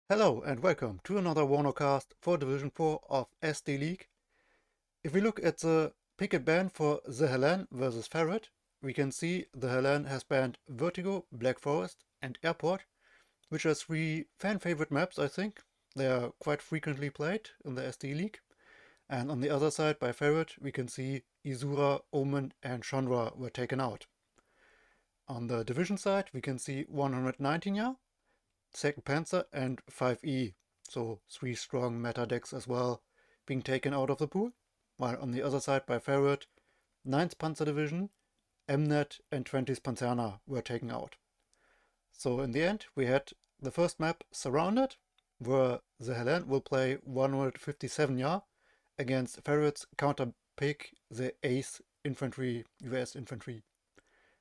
Hello and welcome to another Warno cast for Division 4 of SD League. If we look at the Pick&Ban for TheHellene versus Farid, we can see TheHellene has banned Vertigo, Black Forest and Airport, which are three fan-favorite maps, I think. They are quite frequently played in the SD League. And on the other side, by Farid, we can see Isura, Omen and Chandra were taken out. On the Division side, we can see 119 Second Panzer and 5E, so three strong meta decks as well, being taken out of the pool, while on the other side by Farid, 9th Panzer Division, Mnet and 20th Panzerna were taken out. So in the end we had the first map Surrounded, where TheHellene will play 157 against Farid's counter pick, the 8th Infantry, US Infantry.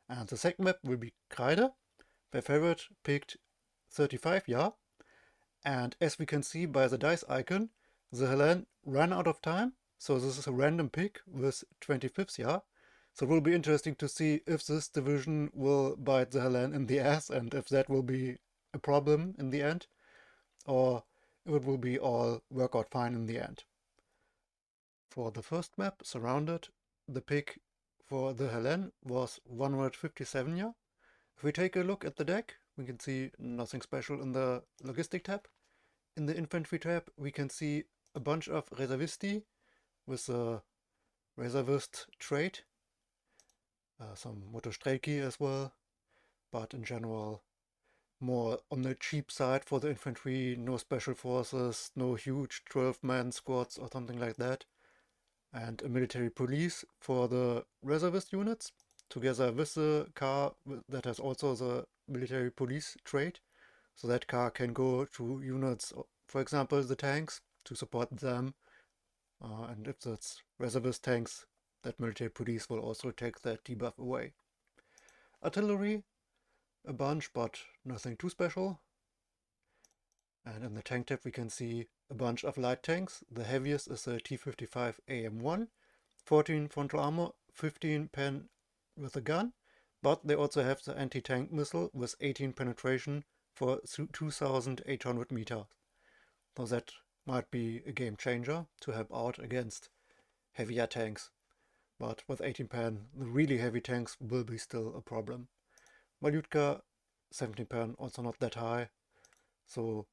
And the second map will be Kreide, where Farid picked 35 and as we can see by the dice icon, TheHellene ran out of time, so this is a random pick with 25th So it will be interesting to see if this division will bite TheHellene in the ass and if that will be a problem in the end, or if it will be all work out fine in the end. For the first map, Surrounded, the pick for TheHellene was 157 If we take a look at the deck, we can see nothing special in the logistic tab. In the infantry tab, we can see a bunch of reservisti with a reservist trait, some motostrelki as well, but in general more on the cheap side for the infantry, no special forces, no huge 12-man squads or something like that, and a military police for the reservist units, together with the car that has also the military police trait. So that car can go to units, for example, the tanks, to support them. And if that's reservist tanks, that military police will also take that debuff away. Artillery, a bunch, but nothing too special. And in the tank tab we can see a bunch of light tanks. The heaviest is the T-55 AM1, 14 frontal armor, 15 pen with a gun, but they also have the anti-tank missile with 18 penetration for 2,800 meters. So that might be a game changer to help out against heavier tanks. But with 18 pen, the really heavy tanks will be still a problem. Malutka, 17 pen, also not that high, so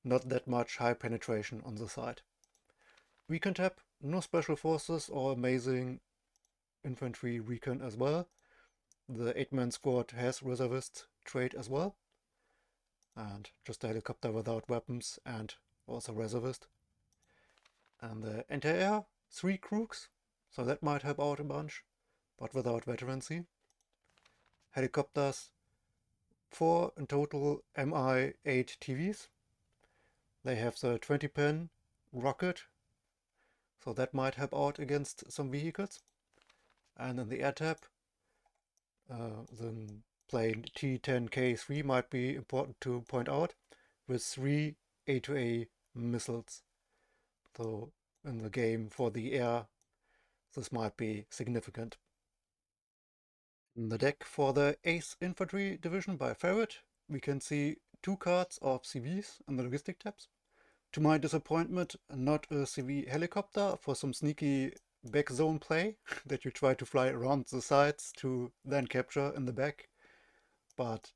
not that much high penetration on the side. Recon tab, no special forces or amazing infantry recon as well. The 8-man squad has reservist trait as well, and just a helicopter without weapons and also reservist. And the anti-air, 3 crooks, so that might help out a bunch, but without veterancy. Helicopters, 4 in total, MI 8 TVs. They have the 20-pin rocket, so that might help out against some vehicles. And in the air tab, the plane T10K3 might be important to point out, with 3 A2A missiles. So in the game for the air, this might be significant. In the deck for the 8th Infantry Division by Farid, we can see 2 cards of CVs in the logistic tabs. To my disappointment, not a CV helicopter for some sneaky back zone play that you try to fly around the sides to then capture in the back, but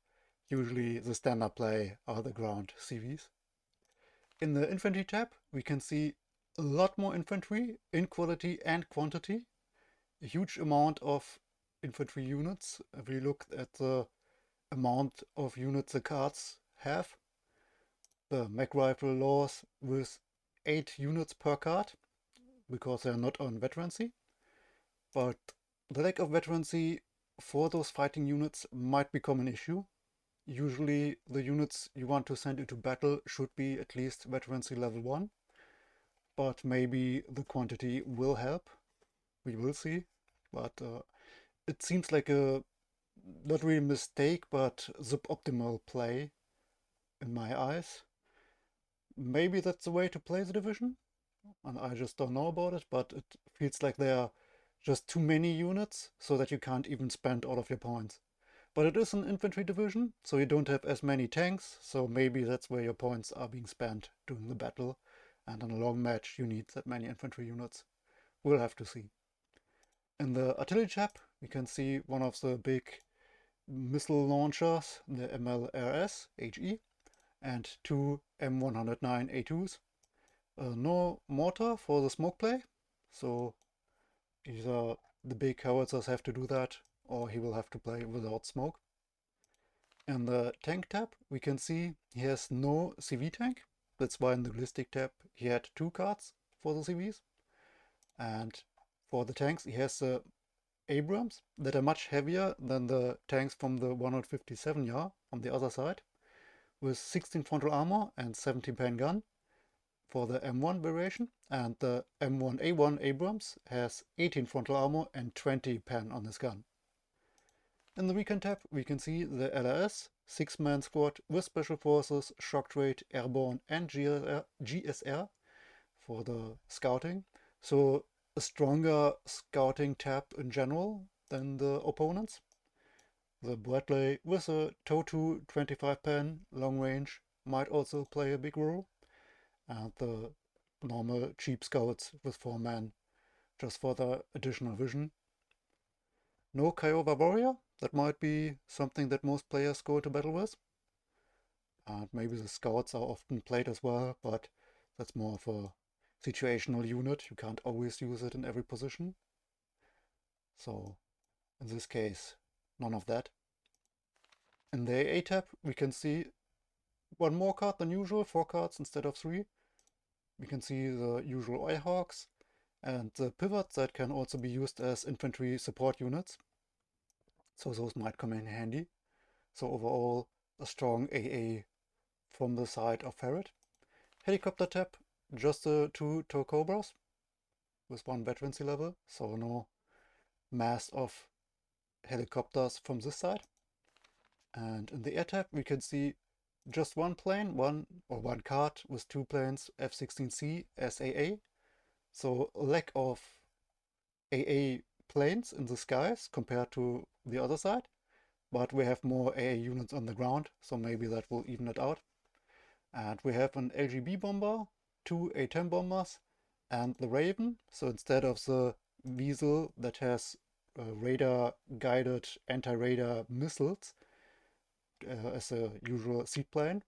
usually the standard play are the ground CVs. In the infantry tab, we can see a lot more infantry in quality and quantity, a huge amount of infantry units. If we look at the amount of units the cards have, the mag rifle laws with 8 units per card, because they're not on veterancy. But the lack of veterancy for those fighting units might become an issue. Usually the units you want to send into battle should be at least veterancy level 1. But maybe the quantity will help. We will see. But it seems like a not really mistake, but suboptimal play in my eyes. Maybe that's the way to play the division, and I just don't know about it, but it feels like there are just too many units so that you can't even spend all of your points. But it is an infantry division, so you don't have as many tanks, so maybe that's where your points are being spent during the battle, and in a long match you need that many infantry units. We'll have to see. In the artillery tab, we can see one of the big missile launchers, the MLRS HE, and two M109A2s. No mortar for the smoke play, so either the big howitzers have to do that, or he will have to play without smoke. In the tank tab, we can see he has no CV tank. That's why in the ballistic tab he had 2 cards for the CVs. And for the tanks, he has the Abrams that are much heavier than the tanks from the 157 yard on the other side, with 16 frontal armor and 17 pen gun for the M1 variation, and the M1A1 Abrams has 18 frontal armor and 20 pen on his gun. In the recon tab, we can see the LRS 6-man squad with special forces, shock trade, airborne, and GSR for the scouting. So a stronger scouting tab in general than the opponents. The Bradley with a TOW2 25 pen long range might also play a big role. And the normal cheap scouts with 4 men just for the additional vision. No Kiowa warrior, that might be something that most players go to battle with. And maybe the scouts are often played as well, but that's more of a situational unit. You can't always use it in every position. So in this case, none of that. In the AA tab, we can see 1 more card than usual, 4 cards instead of 3. We can see the usual Eyehawks and the pivots that can also be used as infantry support units. So those might come in handy. So overall, a strong AA from the side of Farid. Helicopter tab, just the 2 TOW Cobras with 1 veterancy level, so no mass of helicopters from this side. And in the air tab, we can see just 1 plane, one card with 2 planes, F-16C as AA. So lack of AA planes in the skies compared to the other side, but we have more AA units on the ground, so maybe that will even it out. And we have an LGB bomber, 2 A-10 bombers, and the Raven. So instead of the Weasel that has radar-guided anti-radar missiles as a usual seaplane,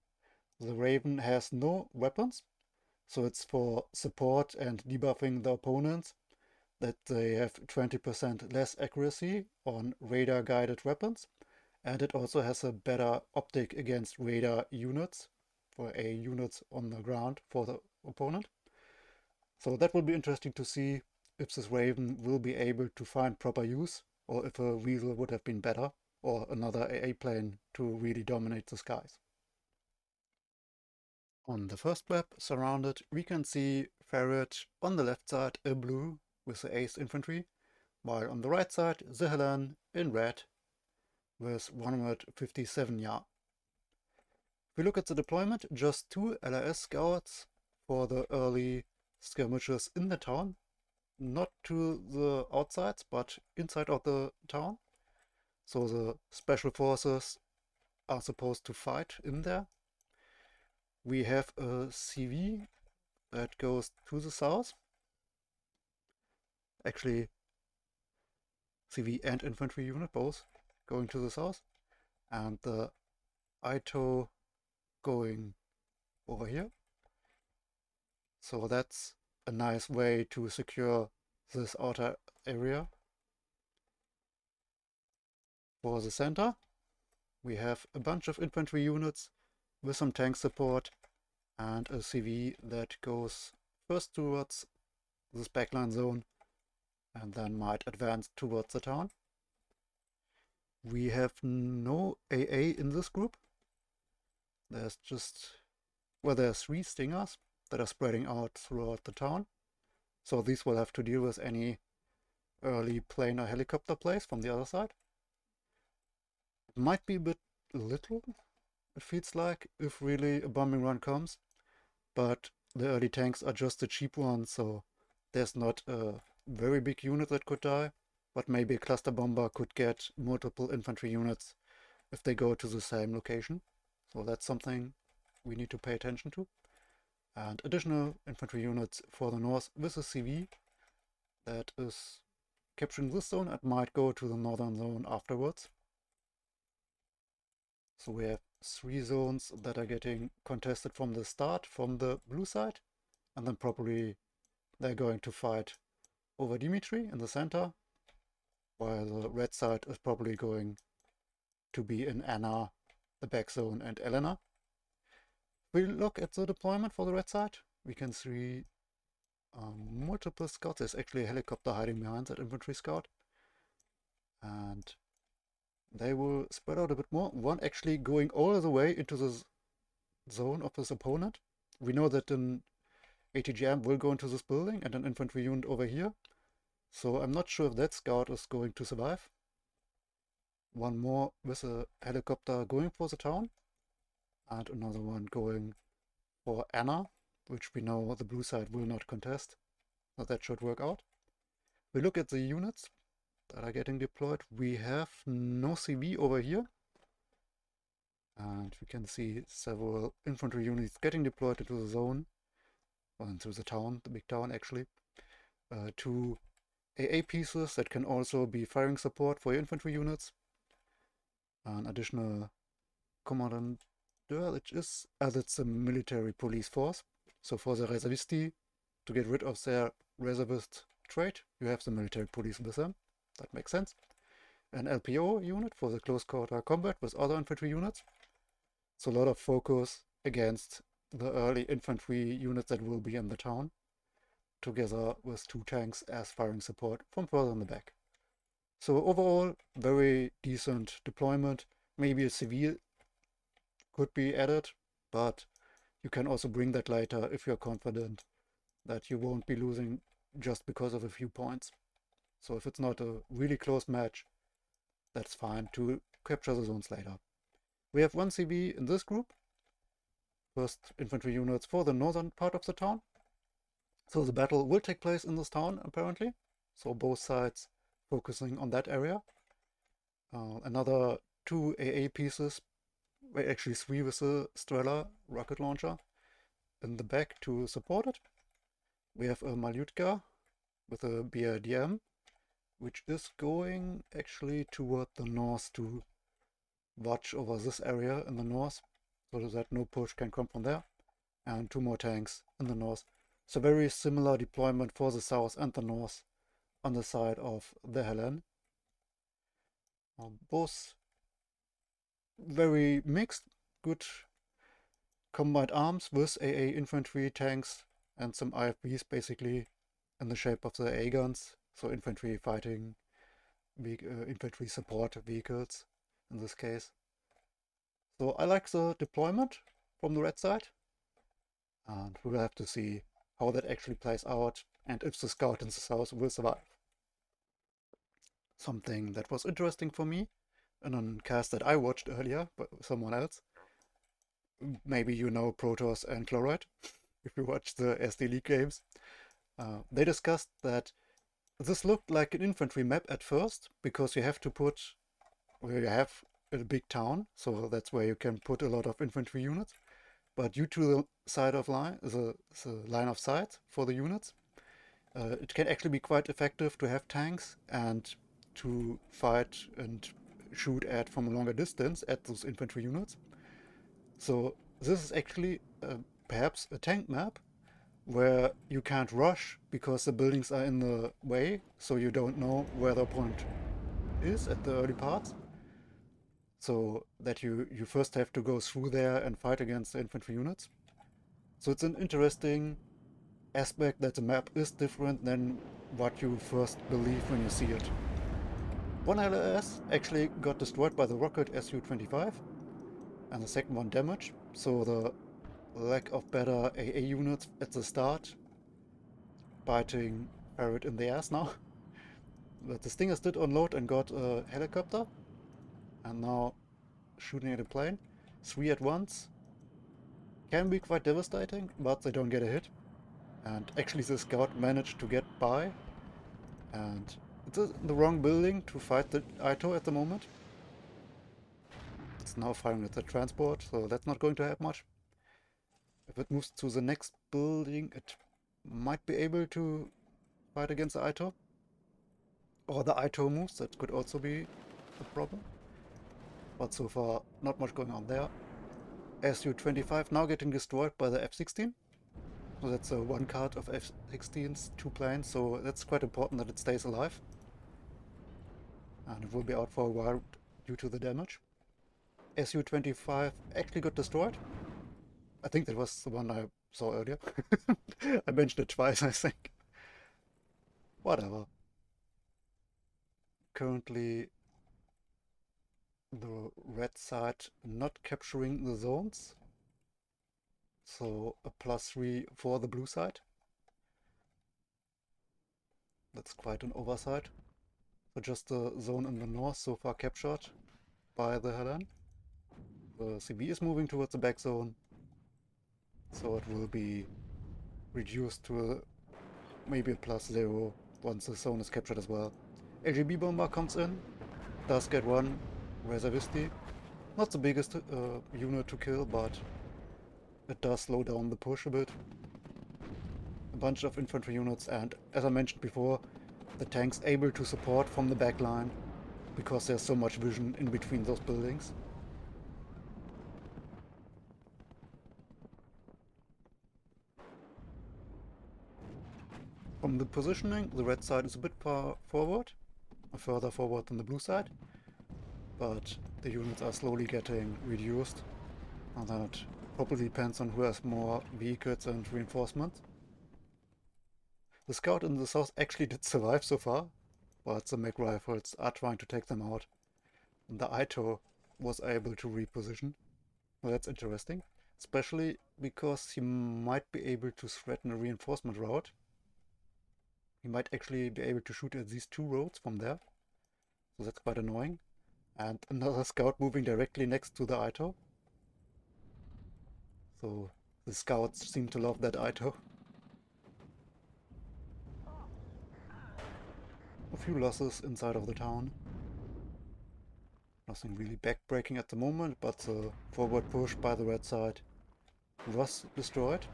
the Raven has no weapons. So it's for support and debuffing the opponents that they have 20% less accuracy on radar-guided weapons. And it also has a better optic against radar units for A units on the ground for the opponent. So that will be interesting to see if this Raven will be able to find proper use, or if a Weasel would have been better, or another AA plane to really dominate the skies. On the first map surrounded, we can see Farid on the left side in blue with the Ace infantry, while on the right side TheHellene in red with 157 yard. If we look at the deployment, just 2 LRS scouts for the early skirmishes in the town, not to the outsides, but inside of the town. So the special forces are supposed to fight in there. We have a CV that goes to the south. Actually, CV and infantry unit both going to the south. And the ITO going over here. So that's a nice way to secure this outer area. For the center, we have a bunch of infantry units with some tank support and a CV that goes first towards this backline zone and then might advance towards the town. We have no AA in this group. There's just, well, there's 3 Stingers that are spreading out throughout the town. So these will have to deal with any early plane or helicopter plays from the other side. It might be a bit little, it feels like, if really a bombing run comes, but the early tanks are just the cheap ones, so there's not a very big unit that could die, but maybe a cluster bomber could get multiple infantry units if they go to the same location. So that's something we need to pay attention to. And additional infantry units for the north with a CV that is capturing this zone and might go to the northern zone afterwards. So we have 3 zones that are getting contested from the start from the blue side, and then probably they're going to fight over Dimitri in the center, while the red side is probably going to be in Anna, the back zone, and Elena. If we look at the deployment for the red side, we can see multiple scouts. There's actually a helicopter hiding behind that infantry scout, and they will spread out a bit more. One actually going all the way into the zone of his opponent. We know that an ATGM will go into this building and an infantry unit over here. So I'm not sure if that scout is going to survive. One more with a helicopter going for the town, and another one going for Anna, which we know the blue side will not contest. So that should work out. We look at the units that are getting deployed. We have no CV over here. And we can see several infantry units getting deployed into the zone, or into the town, the big town actually. 2 AA pieces that can also be firing support for your infantry units. An additional commandant, which is, as it's a military police force. So for the reservisti, to get rid of their reservist trait, you have the military police with them. That makes sense. An LPO unit for the close quarter combat with other infantry units. So a lot of focus against the early infantry units that will be in the town, together with 2 tanks as firing support from further in the back. So overall, very decent deployment. Maybe a civil could be added, but you can also bring that later if you're confident that you won't be losing just because of a few points. So if it's not a really close match, that's fine to capture the zones later. We have 1 CV in this group. First infantry units for the northern part of the town. So the battle will take place in this town, apparently. So both sides focusing on that area. Another 2 AA pieces, actually 3 with the Strela rocket launcher in the back to support it. We have a Malyutka with a BRDM, which is going actually toward the north to watch over this area in the north, so that no push can come from there. And 2 more tanks in the north. So very similar deployment for the south and the north on the side of TheHellene. Both very mixed, good combined arms with AA infantry, tanks, and some IFVs basically in the shape of the AA guns. So infantry fighting, infantry support vehicles in this case. So I like the deployment from the red side, and we will have to see how that actually plays out and if the scout in the south will survive. Something that was interesting for me in a cast that I watched earlier by someone else. Maybe you know Protoss and Chloride if you watch the SD League games. They discussed that this looked like an infantry map at first, because you have to put where you have a big town, so that's where you can put a lot of infantry units. But due to the side of line, the line of sight for the units, it can actually be quite effective to have tanks and to fight and shoot at from a longer distance at those infantry units. So this is actually perhaps a tank map where you can't rush because the buildings are in the way, so you don't know where the opponent is at the early parts. So that you first have to go through there and fight against the infantry units. So it's an interesting aspect that the map is different than what you first believe when you see it. One LRS actually got destroyed by the rocket Su-25 and the second one damaged, so the lack of better AA units at the start biting Farid in the ass now. But the Stingers did unload and got a helicopter, and now shooting at a plane. 3 at once can be quite devastating, but they don't get a hit. And actually the scout managed to get by, and it's in the wrong building to fight the Ito at the moment. it's now firing at the transport, so that's not going to help much. If it moves to the next building, it might be able to fight against the Ito. Or the Ito moves, that could also be a problem. But so far, not much going on there. SU-25 now getting destroyed by the F-16. So that's one card of F-16's, 2 planes, so that's quite important that it stays alive. And it will be out for a while due to the damage. SU-25 actually got destroyed. I think that was the one I saw earlier. I mentioned it twice, I think. Whatever. Currently, the red side not capturing the zones. So a +3 for the blue side. That's quite an oversight. So just the zone in the north so far captured by the TheHellene. The CV is moving towards the back zone, so it will be reduced to maybe a +0 once the zone is captured as well. LGB bomber comes in, does get one reservisti. Not the biggest unit to kill, but it does slow down the push a bit. A bunch of infantry units, and as I mentioned before, the tank's able to support from the back line because there's so much vision in between those buildings. From the positioning, the red side is a bit far forward, further forward than the blue side, but the units are slowly getting reduced, and then it probably depends on who has more vehicles and reinforcements. The scout in the south actually did survive so far, but the mech rifles are trying to take them out. And the Ito was able to reposition. Well, that's interesting, especially because he might be able to threaten a reinforcement route. He might actually be able to shoot at these 2 roads from there, so that's quite annoying. And another scout moving directly next to the Ito. So the scouts seem to love that Ito. A few losses inside of the town. Nothing really backbreaking at the moment, but the forward push by the red side was destroyed.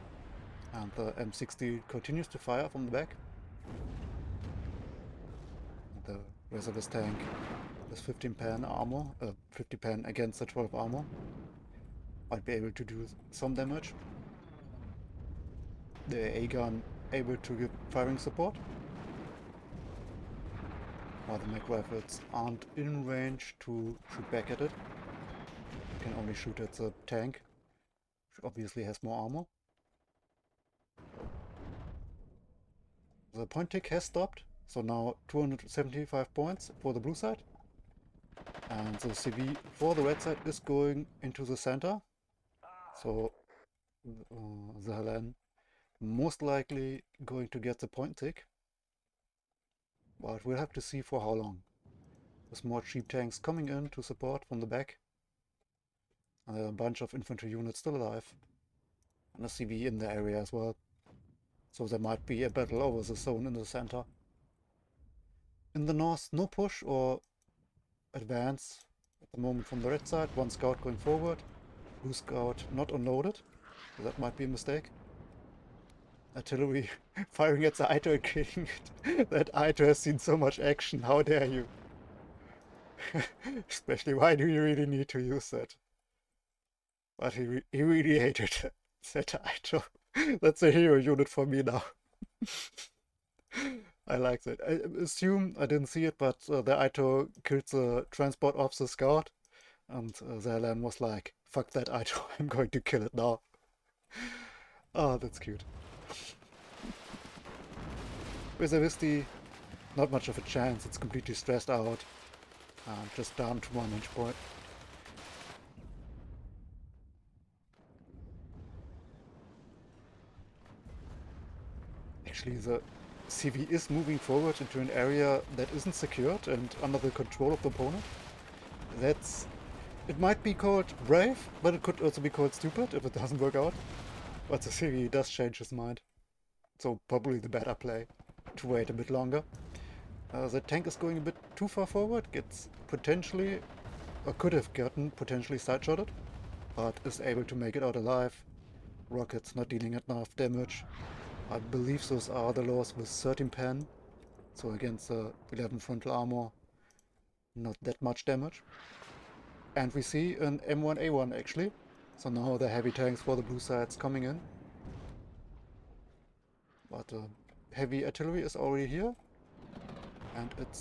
And the M60 continues to fire from the back. The reservist tank with 15 pan armor, 50 pan against the 12 armor, might be able to do some damage. The AA gun able to give firing support, while the mech rifles aren't in range to shoot back at it. You can only shoot at the tank, which obviously has more armor. The point tick has stopped, so now 275 points for the blue side. And the CV for the red side is going into the center. So the TheHellene most likely going to get the point tick. But we'll have to see for how long. There's more cheap tanks coming in to support from the back. And there are a bunch of infantry units still alive. And a CV in the area as well. So there might be a battle over the zone in the center. In the north, no push or advance at the moment from the red side. One scout going forward. Blue scout not unloaded. So that might be a mistake. Artillery firing at the Ito and killing it. That Ito has seen so much action. How dare you? Especially, why do you really need to use that? But he really hated that Ito. That's a hero unit for me now. I like that. I assume I didn't see it, but the Ito killed the transport of the scout, and the TheHellene was like, "Fuck that Ito! I'm going to kill it now." Oh, that's cute. Reservisti, not much of a chance. It's completely stressed out. Just down to 1 inch point. Actually, the CV is moving forward into an area that isn't secured and under the control of the opponent. It might be called brave, but it could also be called stupid if it doesn't work out. But the CV does change his mind. So probably the better play to wait a bit longer. The tank is going a bit too far forward, gets potentially or could have gotten potentially side-shotted, but is able to make it out alive. Rockets not dealing enough damage. I believe those are the laws with 13 pen, so against 11 frontal armor, not that much damage. And we see an M1A1 actually, so now the heavy tanks for the blue side's coming in. But heavy artillery is already here, and it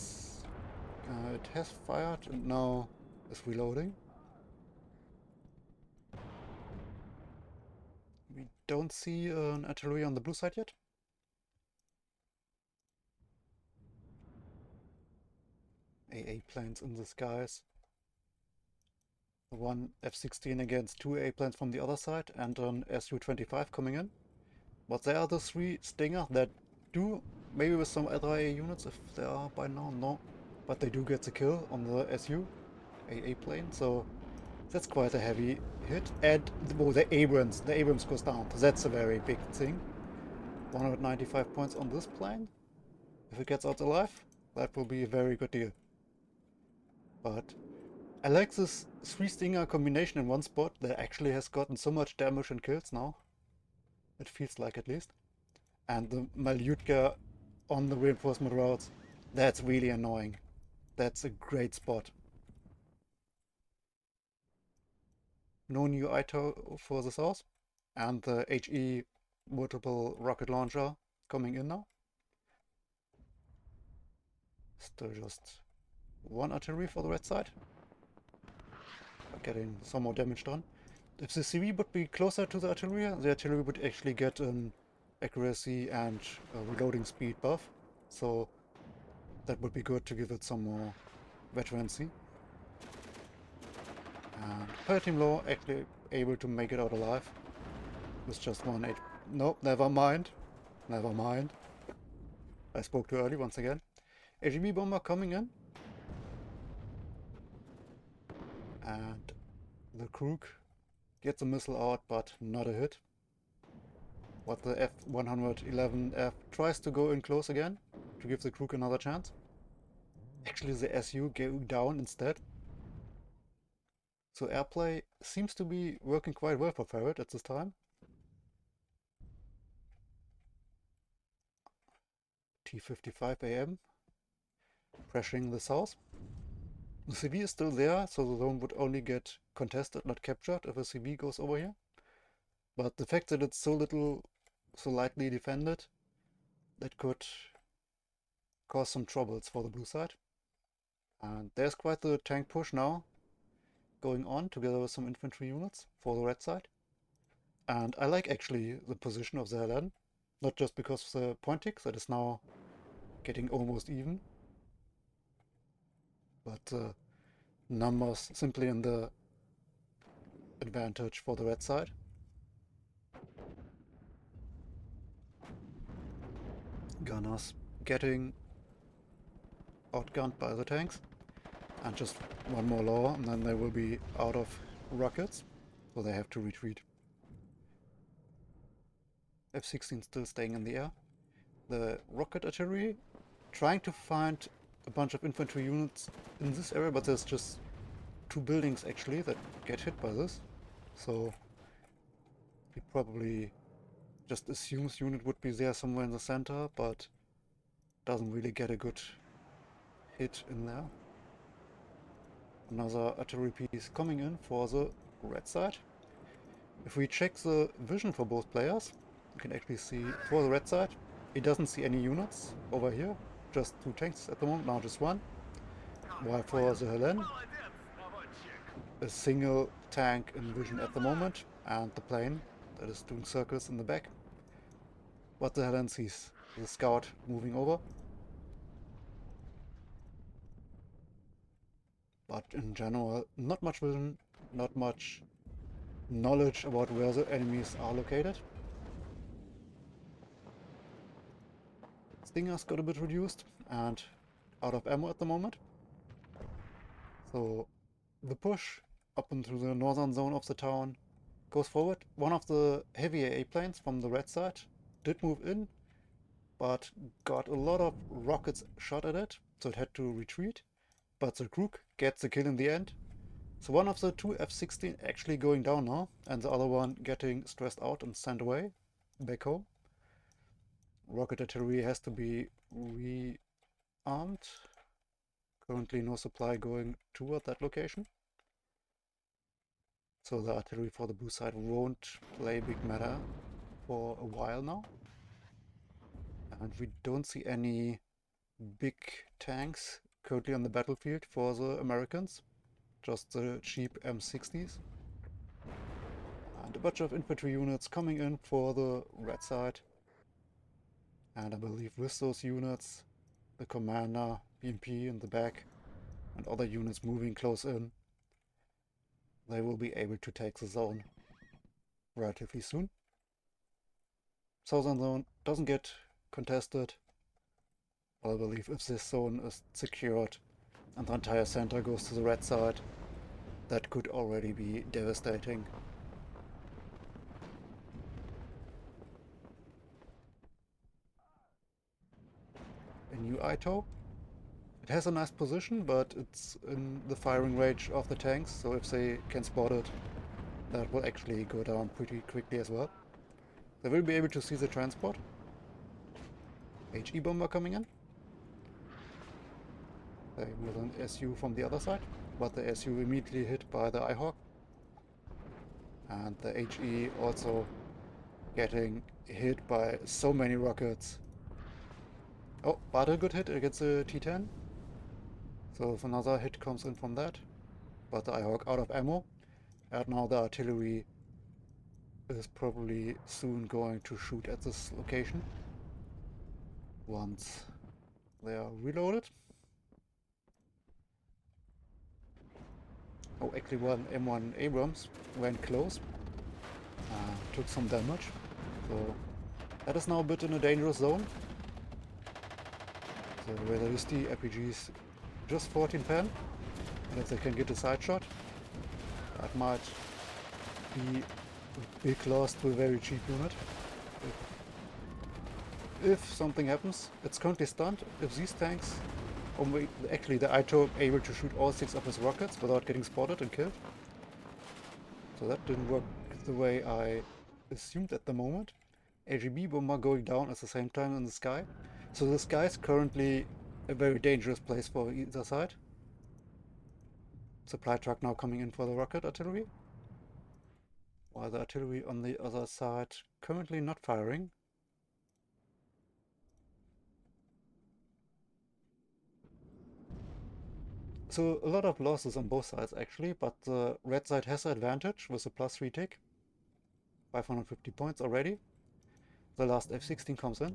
has fired and now is reloading. We don't see an artillery on the blue side yet. AA planes in the skies. One F-16 against two AA planes from the other side and an Su-25 coming in. But there are the three Stinger that do, maybe with some other AA units if they are by now, no. But they do get the kill on the Su AA plane, so that's quite a heavy hit. And the Abrams goes down, so that's a very big thing. 195 points on this plane. If it gets out alive, that will be a very good deal. But I like this three Stinger combination in one spot that actually has gotten so much damage and kills now. It feels like, at least. And the Malyutka on the reinforcement routes, that's really annoying. That's a great spot. No new ITO for the south. And the HE multiple rocket launcher coming in now. Still just one artillery for the red side. Getting some more damage done. If the CV would be closer to the artillery would actually get an accuracy and reloading speed buff. So that would be good to give it some more veterancy. And Fire Team Law actually able to make it out alive with just one H. Nope, never mind. Never mind. I spoke too early once again. AGB bomber coming in. And the Krug gets a missile out, but not a hit. But the F-111F tries to go in close again to give the Krug another chance. Actually, the Su go down instead. So airplay seems to be working quite well for Farid at this time. T-55 AM pressuring the south. The CV is still there, so the zone would only get contested, not captured, if a CV goes over here. But the fact that it's so lightly defended, that could cause some troubles for the blue side. And there's quite the tank push now going on together with some infantry units for the red side. And I like actually the position of the TheHellene, not just because of the point tick that is now getting almost even, but numbers simply in the advantage for the red side. Gunners getting outgunned by the tanks, and just one more law and then they will be out of rockets, so they have to retreat. F-16 still staying in the air. The rocket artillery trying to find a bunch of infantry units in this area, but there's just two buildings actually that get hit by this, so he probably just assumes unit would be there somewhere in the center, but doesn't really get a good hit in there. Another artillery piece coming in for the red side. If we check the vision for both players, you can actually see for the red side, he doesn't see any units over here, just two tanks at the moment, now just one. While for the TheHellene, a single tank in vision at the moment, and the plane that is doing circles in the back. But the TheHellene sees the scout moving over. But in general, not much vision, not much knowledge about where the enemies are located. Stingers got a bit reduced and out of ammo at the moment. So the push up into the northern zone of the town goes forward. One of the heavy AA planes from the red side did move in, but got a lot of rockets shot at it, so it had to retreat. But the Krug gets the kill in the end, So one of the two F-16 actually going down now, and the other one getting stressed out and sent away back home. Rocket artillery has to be rearmed. Currently no supply going toward that location. So the artillery for the blue side won't play big matter for a while now. And we don't see any big tanks currently on the battlefield for the Americans. Just the cheap M60s. And a bunch of infantry units coming in for the red side. And I believe with those units, the commander, BMP in the back, and other units moving close in, they will be able to take the zone relatively soon. Southern zone doesn't get contested. I believe if this zone is secured and the entire center goes to the red side, that could already be devastating. A new ITO. It has a nice position, but it's in the firing range of the tanks, so if they can spot it, that will actually go down pretty quickly as well. They will be able to see the transport. HE bomber coming in. They with an SU from the other side, but the SU immediately hit by the IHawk. And the HE also getting hit by so many rockets. Oh, but a good hit against the T-10. So if another hit comes in from that, but the IHawk out of ammo. And now the artillery is probably soon going to shoot at this location once they are reloaded. Oh, actually one M1 Abrams went close, took some damage, so that is now a bit in a dangerous zone. So where there is the RPGs just 14 pen, and if they can get a side shot, that might be a big loss to a very cheap unit. If something happens, it's currently stunned. If these tanks, actually the ITO able to shoot all 6 of his rockets without getting spotted and killed. So that didn't work the way I assumed at the moment. AGB bomber going down at the same time in the sky. So the sky is currently a very dangerous place for either side. Supply truck now coming in for the rocket artillery. While the artillery on the other side currently not firing. So a lot of losses on both sides actually, but the red side has the advantage with a +3 tick. 550 points already. The last F-16 comes in.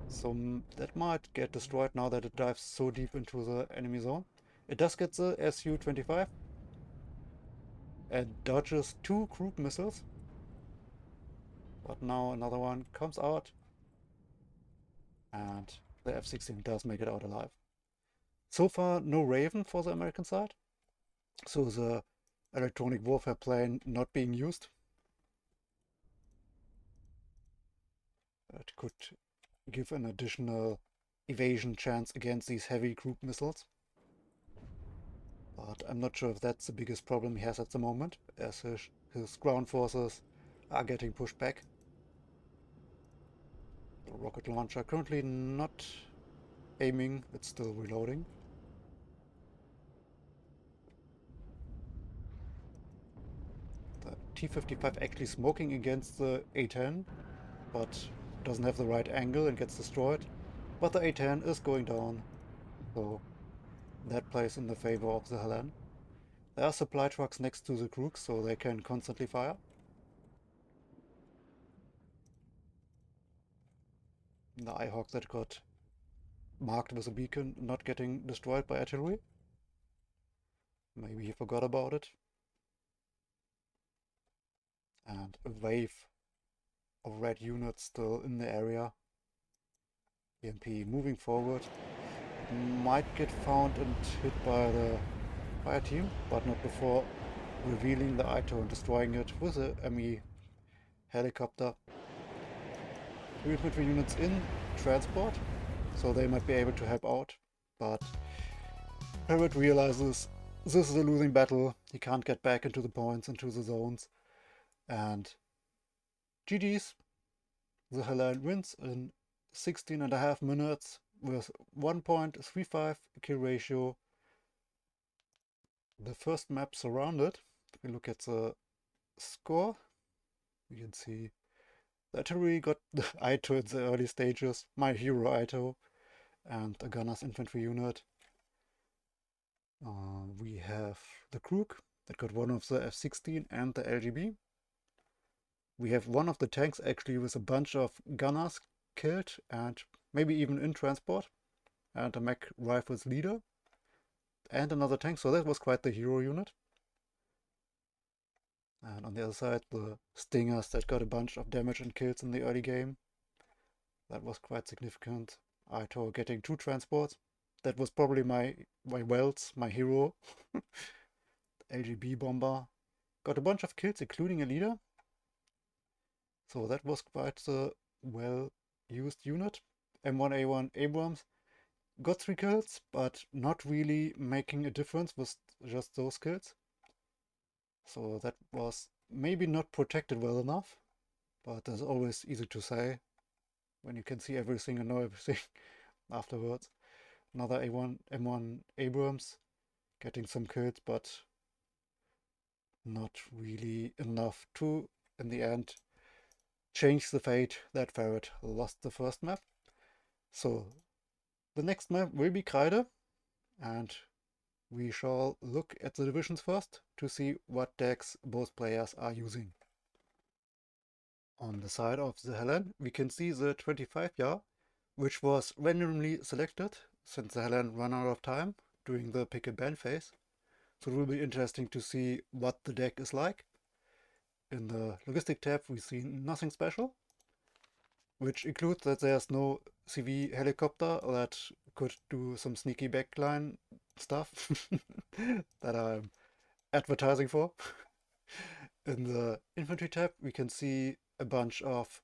So that might get destroyed now that it dives so deep into the enemy zone. It does get the Su-25 and dodges 2 group missiles. But now another one comes out and the F-16 does make it out alive. So far no Raven for the American side. So the electronic warfare plane not being used. That could give an additional evasion chance against these heavy group missiles. But I'm not sure if that's the biggest problem he has at the moment, as his ground forces are getting pushed back. The rocket launcher currently not aiming, it's still reloading. The T-55 actually smoking against the A-10, but doesn't have the right angle and gets destroyed. But the A-10 is going down, so that plays in the favor of the TheHellene. There are supply trucks next to the crooks, so they can constantly fire. The IHawk that got marked with a beacon not getting destroyed by artillery. Maybe he forgot about it. And a wave of red units still in the area. BMP moving forward. Might get found and hit by the fire team, but not before revealing the ITO and destroying it with a ME helicopter. 3 infantry units in transport, so they might be able to help out, but Farid realizes this is a losing battle. He can't get back into the points, into the zones. And GG's, TheHellene wins in 16.5 minutes with 1.35 kill ratio. The first map surrounded. If we look at the score, we can see that Artillery got the Ito in the early stages, my hero Ito, and a Gunner's infantry unit. We have the Crook that got one of the F-16 and the LGB. We have one of the tanks actually with a bunch of gunners killed and maybe even in transport, and a mech rifles leader and another tank, so that was quite the hero unit. And on the other side, the Stingers that got a bunch of damage and kills in the early game. That was quite significant. Ito getting 2 transports. That was probably my Wells, my hero. LGB bomber. Got a bunch of kills, including a leader. So that was quite a well-used unit. M1A1 Abrams got 3 kills, but not really making a difference with just those kills. So that was maybe not protected well enough, but that's always easy to say when you can see everything and know everything afterwards. Another M1 Abrams getting some kills, but not really enough to, in the end, change the fate that Farid lost the first map. So the next map will be Kreide, and we shall look at the divisions first to see what decks both players are using. On the side of TheHellene, we can see the 25-yard, which was randomly selected since TheHellene ran out of time during the Pick&Ban phase. So it will be interesting to see what the deck is like. In the logistic tab, we see nothing special, which includes that there's no CV helicopter that could do some sneaky backline stuff that I'm advertising for. In the infantry tab, we can see a bunch of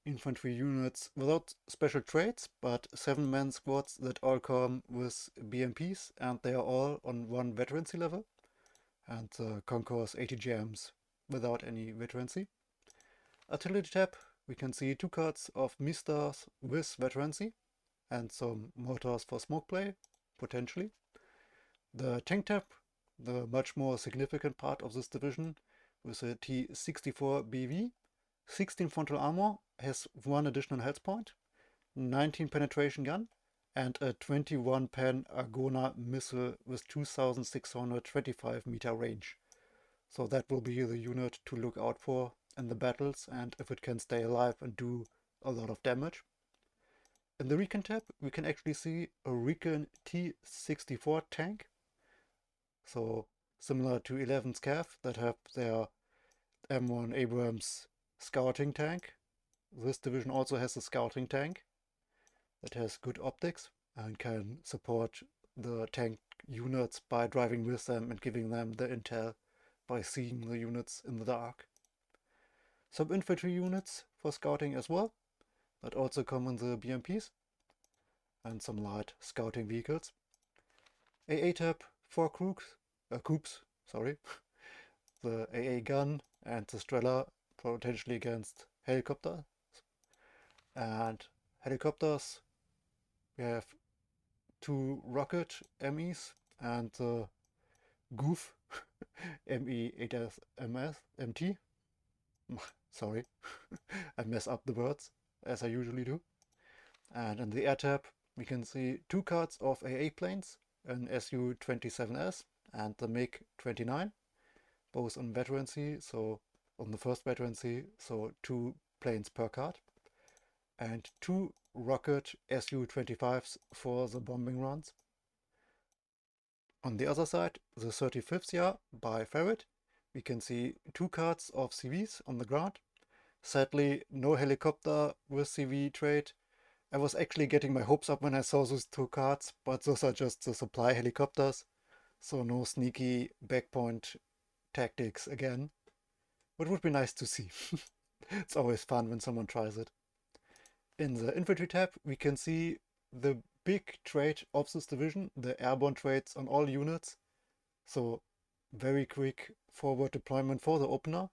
infantry units without special traits, but 7-man squads that all come with BMPs, and they are all on 1 veterancy level, and Concourse ATGMs without any veterancy. Artillery tab, we can see 2 cards of Mistars with veterancy, and some mortars for smoke play, potentially. The tank tab, the much more significant part of this division, with a T64BV, 16 frontal armor, has 1 additional health point, 19 penetration gun, and a 21 pen Argona missile with 2625 meter range. So that will be the unit to look out for in the battles, and if it can stay alive and do a lot of damage. In the Recon tab, we can actually see a Recon T64 tank. So similar to 11 Scav that have their M1 Abrams scouting tank. This division also has a scouting tank that has good optics and can support the tank units by driving with them and giving them the intel by seeing the units in the dark. Some infantry units for scouting as well, that also come in the BMPs, and some light scouting vehicles. AA tab, 4 coops, sorry. The AA gun and the Strela potentially against helicopter. And helicopters, we have 2 rocket MEs and the Goof ME8MS MT. Sorry, I mess up the words as I usually do. And in the air tab, we can see 2 cards of AA planes, an Su-27S and the MiG-29, both on veterancy, so on the first veterancy, so 2 planes per card, and 2 rocket Su-25s for the bombing runs. On the other side, the 35th year by Farid, we can see 2 cards of CVs on the ground. Sadly, no helicopter with CV trait. I was actually getting my hopes up when I saw those 2 cards, but those are just the supply helicopters, so no sneaky backpoint tactics again. But it would be nice to see. It's always fun when someone tries it. In the infantry tab, we can see the big trait of this division, the airborne traits on all units. So very quick forward deployment for the opener.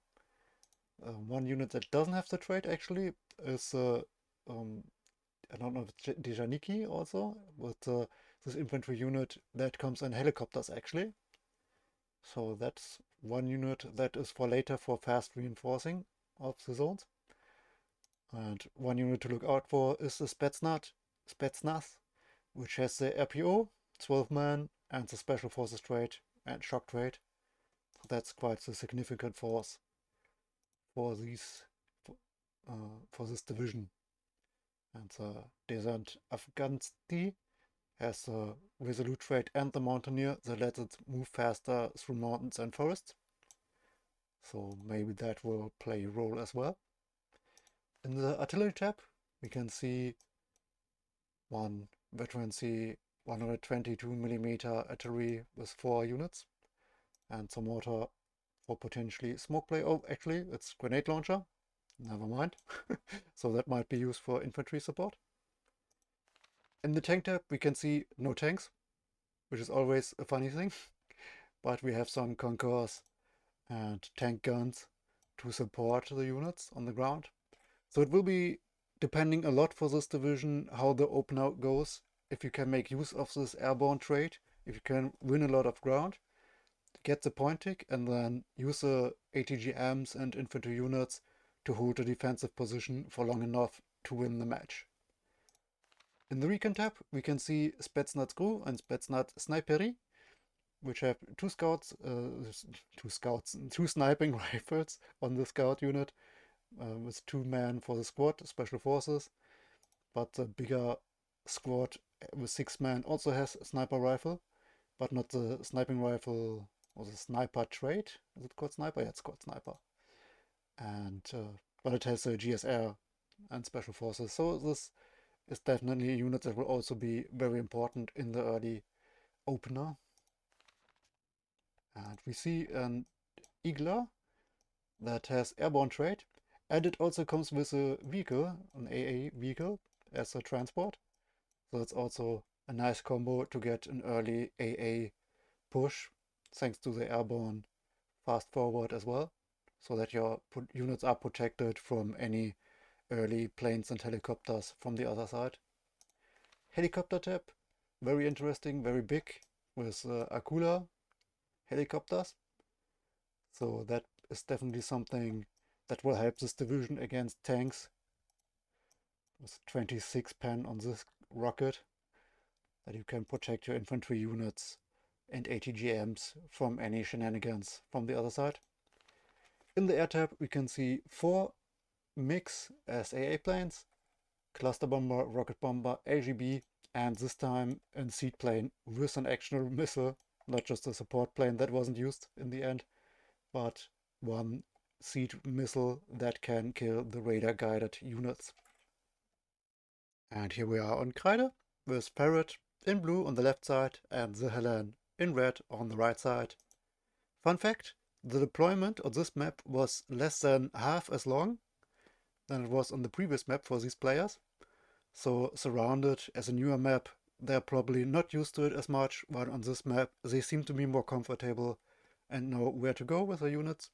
One unit that doesn't have the trait actually is I don't know if it's Dejaniki also, but this infantry unit that comes in helicopters actually. So that's one unit that is for later for fast reinforcing of the zones. And one unit to look out for is the Spetsnaz, which has the RPO, 12 man, and the Special Forces trait and shock trait. So that's quite a significant force for these for this division. And the Descent Afghansti has the Resolute trait and the Mountaineer that lets it move faster through mountains and forests. So maybe that will play a role as well. In the artillery tab, we can see one veteran C 122mm artillery with 4 units and some mortar for potentially smoke play. Oh, actually, it's grenade launcher. Never mind. So that might be used for infantry support. In the tank tab, we can see no tanks, which is always a funny thing. But we have some Concours and tank guns to support the units on the ground. So it will be depending a lot for this division how the opener goes. If you can make use of this airborne trait, if you can win a lot of ground, get the point tick, and then use the ATGMs and infantry units to hold a defensive position for long enough to win the match. In the recon tab, we can see Spetsnaz Gru and Spetsnaz Sniperi, which have two sniping rifles on the scout unit, with 2 men for the squad, special forces. But the bigger squad with 6 men also has a sniper rifle, but not the sniping rifle or the sniper trait. Is it called sniper? Yeah, it's called sniper. And but it has a GSR and special forces. So this is definitely a unit that will also be very important in the early opener. And we see an Igla that has airborne trait, and it also comes with a vehicle, an AA vehicle, as a transport. So it's also a nice combo to get an early AA push, thanks to the airborne fast forward as well, so that your units are protected from any early planes and helicopters from the other side. Helicopter tab, very interesting, very big, with Akula helicopters. So that is definitely something that will help this division against tanks. With 26 pen on this rocket, that you can protect your infantry units and ATGMs from any shenanigans from the other side. In the air tab, we can see 4 MiGs as AA planes, cluster bomber, rocket bomber, AGB, and this time a seed plane with an actual missile, not just a support plane that wasn't used in the end, but one seed missile that can kill the radar guided units. And here we are on Kreide with Farid in blue on the left side and TheHellene in red on the right side. Fun fact, the deployment on this map was less than half as long than it was on the previous map for these players. So surrounded as a newer map, they're probably not used to it as much, while on this map they seem to be more comfortable and know where to go with the units.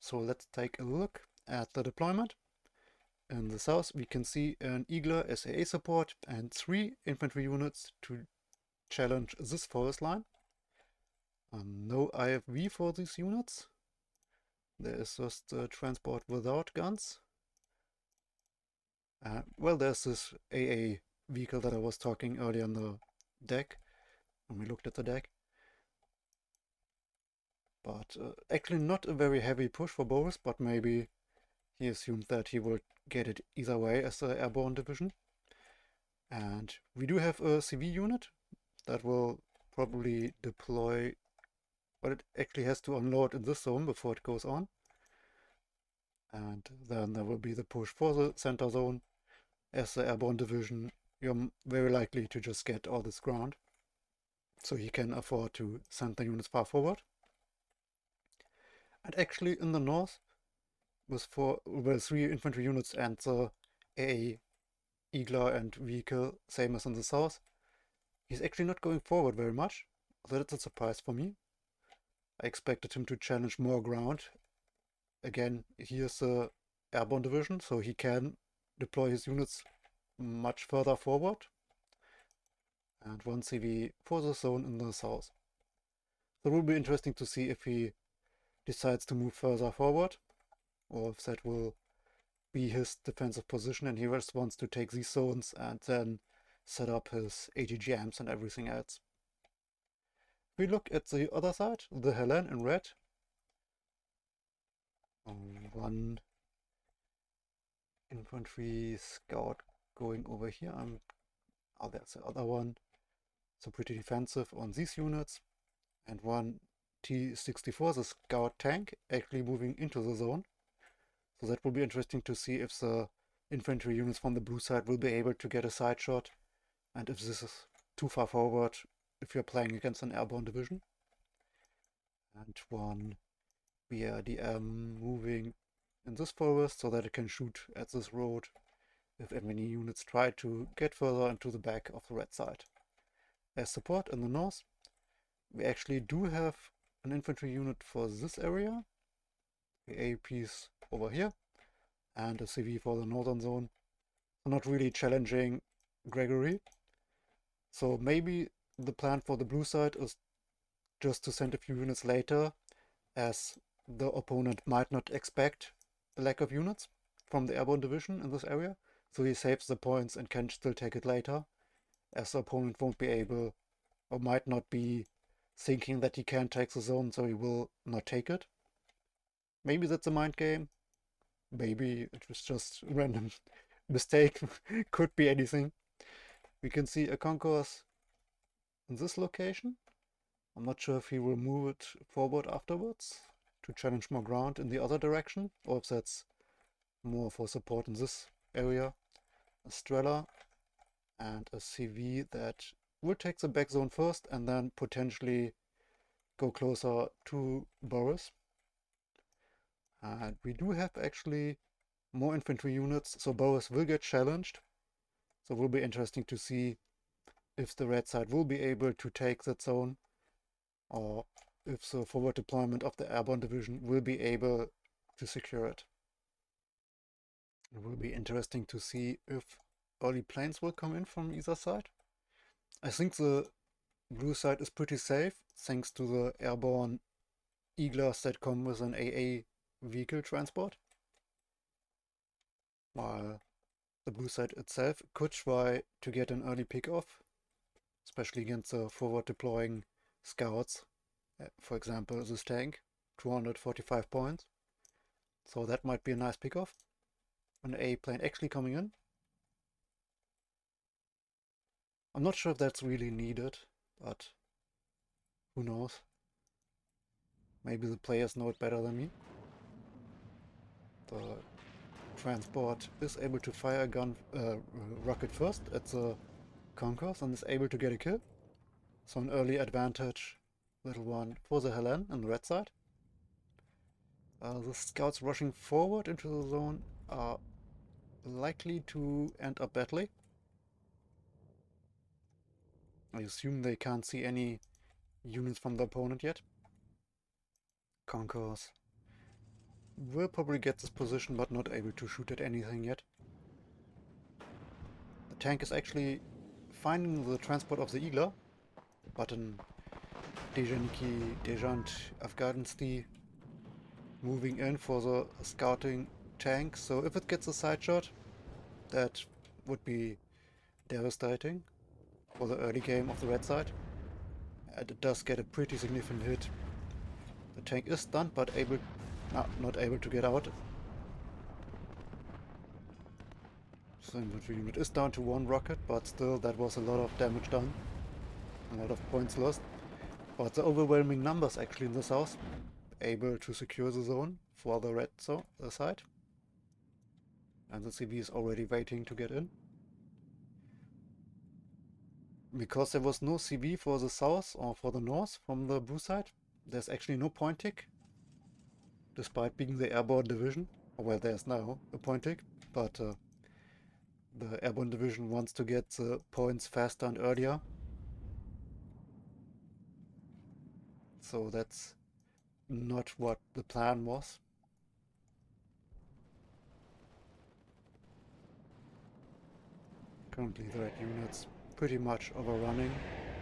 So let's take a look at the deployment. In the south we can see an Igla SAA support and 3 infantry units to challenge this forest line. No IFV for these units. There is just a transport without guns. Well, there's this AA vehicle that I was talking earlier on the deck, when we looked at the deck. But actually not a very heavy push for Boris, but maybe he assumed that he would get it either way as the airborne division. And we do have a CV unit that will probably deploy, but it actually has to unload in this zone before it goes on. And then there will be the push for the center zone. As the airborne division, you're very likely to just get all this ground, so he can afford to send the units far forward. And actually in the north, with 3 infantry units and the AA Igla and vehicle, same as in the south, he's actually not going forward very much. That's a surprise for me. I expected him to challenge more ground. Again, here's the airborne division, so he can deploy his units much further forward. And 1 CV for the zone in the south. So it will be interesting to see if he decides to move further forward, or if that will be his defensive position and he just wants to take these zones and then set up his AGGMs and everything else. We look at the other side, the TheHellene in red. One infantry scout going over here. Oh, there's the other one. So pretty defensive on these units. And one T-64, the scout tank, actually moving into the zone. So that will be interesting to see if the infantry units from the blue side will be able to get a side shot, and if this is too far forward if you're playing against an airborne division. And one BRDM moving in this forest so that it can shoot at this road if enemy units try to get further into the back of the red side. As support in the north, we actually do have an infantry unit for this area, the APs over here, and a CV for the northern zone. So not really challenging Gregory. So maybe the plan for the blue side is just to send a few units later, as the opponent might not expect a lack of units from the airborne division in this area. So he saves the points and can still take it later, as the opponent won't be able, or might not be, thinking that he can take the zone, so he will not take it. Maybe that's a mind game. Maybe it was just a random mistake. Could be anything. We can see a concourse in this location. I'm not sure if he will move it forward afterwards to challenge more ground in the other direction, or if that's more for support in this area. A Strela and a CV that will take the back zone first and then potentially go closer to Boris. And we do have actually more infantry units, so Boris will get challenged. So it will be interesting to see if the red side will be able to take that zone, or if the forward deployment of the airborne division will be able to secure it. It will be interesting to see if early planes will come in from either side. I think the blue side is pretty safe, thanks to the airborne Eaglers that come with an AA vehicle transport. While the blue side itself could try to get an early pick-off, especially against the forward deploying scouts. For example, this tank, 245 points. So that might be a nice pick-off. An A plane actually coming in. I'm not sure if that's really needed, but who knows. Maybe the players know it better than me. The transport is able to fire a gun rocket first at the concourse and is able to get a kill. So an early advantage, little one for the TheHellene on the red side. The scouts rushing forward into the zone are likely to end up badly. I assume they can't see any units from the opponent yet. Concourse will probably get this position, but not able to shoot at anything yet. The tank is actually finding the transport of the Eagler, but an Dejant Afghanistan moving in for the scouting tank. So if it gets a side shot, that would be devastating for the early game of the red side. And it does get a pretty significant hit. The tank is stunned, but not able to get out. So infantry unit is down to one rocket, but still that was a lot of damage done. A lot of points lost. But the overwhelming numbers actually in the south, able to secure the zone for the red side. And the CV is already waiting to get in. Because there was no CV for the south or for the north from the blue side, there's actually no point tick. Despite being the airborne division. Well, there's now a point tick, but the airborne division wants to get the points faster and earlier. So that's not what the plan was. Currently the red units pretty much overrunning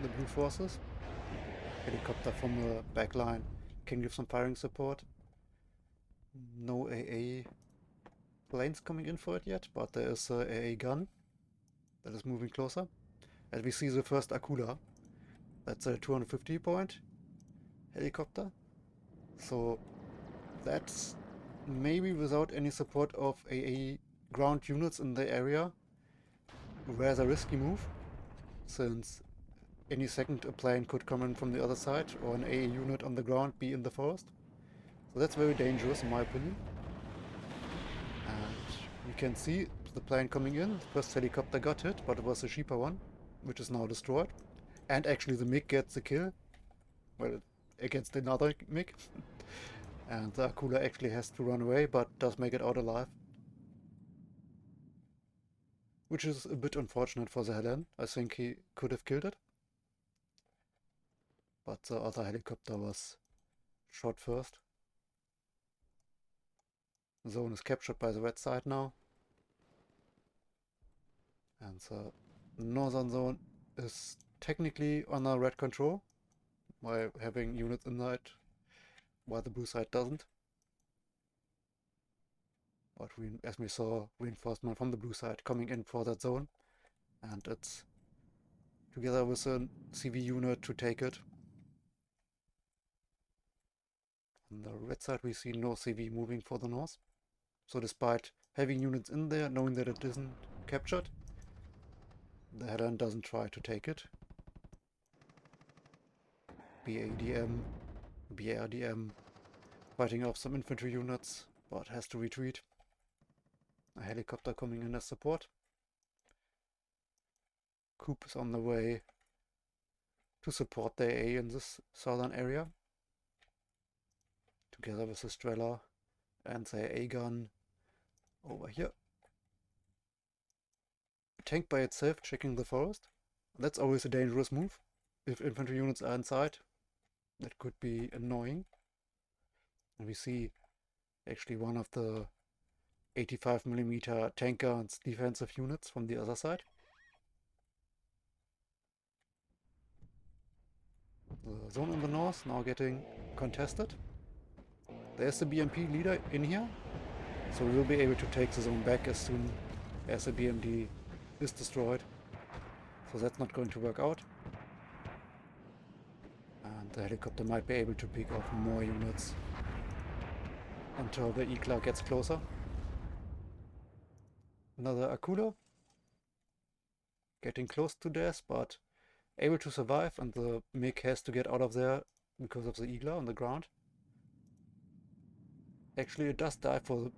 the blue forces. Helicopter from the back line can give some firing support. No AA planes coming in for it yet, but there is a AA gun that is moving closer. And we see the first Akula. That's a 250 point helicopter. So that's maybe without any support of AA ground units in the area, rather risky move, since any second a plane could come in from the other side or an AA unit on the ground be in the forest. So that's very dangerous in my opinion. And you can see the plane coming in. The first helicopter got hit, but it was a cheaper one, which is now destroyed. And actually the MiG gets the kill. Well, against another MiG. And the Akula actually has to run away, but does make it out alive. Which is a bit unfortunate for the TheHellene. I think he could have killed it. But the other helicopter was shot first. The zone is captured by the red side now. And the northern zone is technically under red control, by having units inside, while the blue side doesn't. But as we saw, reinforcement from the blue side coming in for that zone, and it's together with a CV unit to take it. On the red side we see no CV moving for the north. So despite having units in there, knowing that it isn't captured, the TheHellene doesn't try to take it. BADM, BRDM fighting off some infantry units, but has to retreat. A helicopter coming in as support. Coop is on the way to support the AA in this southern area, together with the Strela and the AA gun over here. Tank by itself checking the forest. That's always a dangerous move. If infantry units are inside, that could be annoying. And we see actually one of the 85mm tank guns defensive units from the other side. The zone in the north now getting contested. There's the BMP leader in here, so we will be able to take the zone back as soon as the BMD is destroyed. So that's not going to work out. And the helicopter might be able to pick off more units until the Ikla gets closer. Another Akula getting close to death, but able to survive, and the MiG has to get out of there because of the Igla on the ground. Actually it does die for the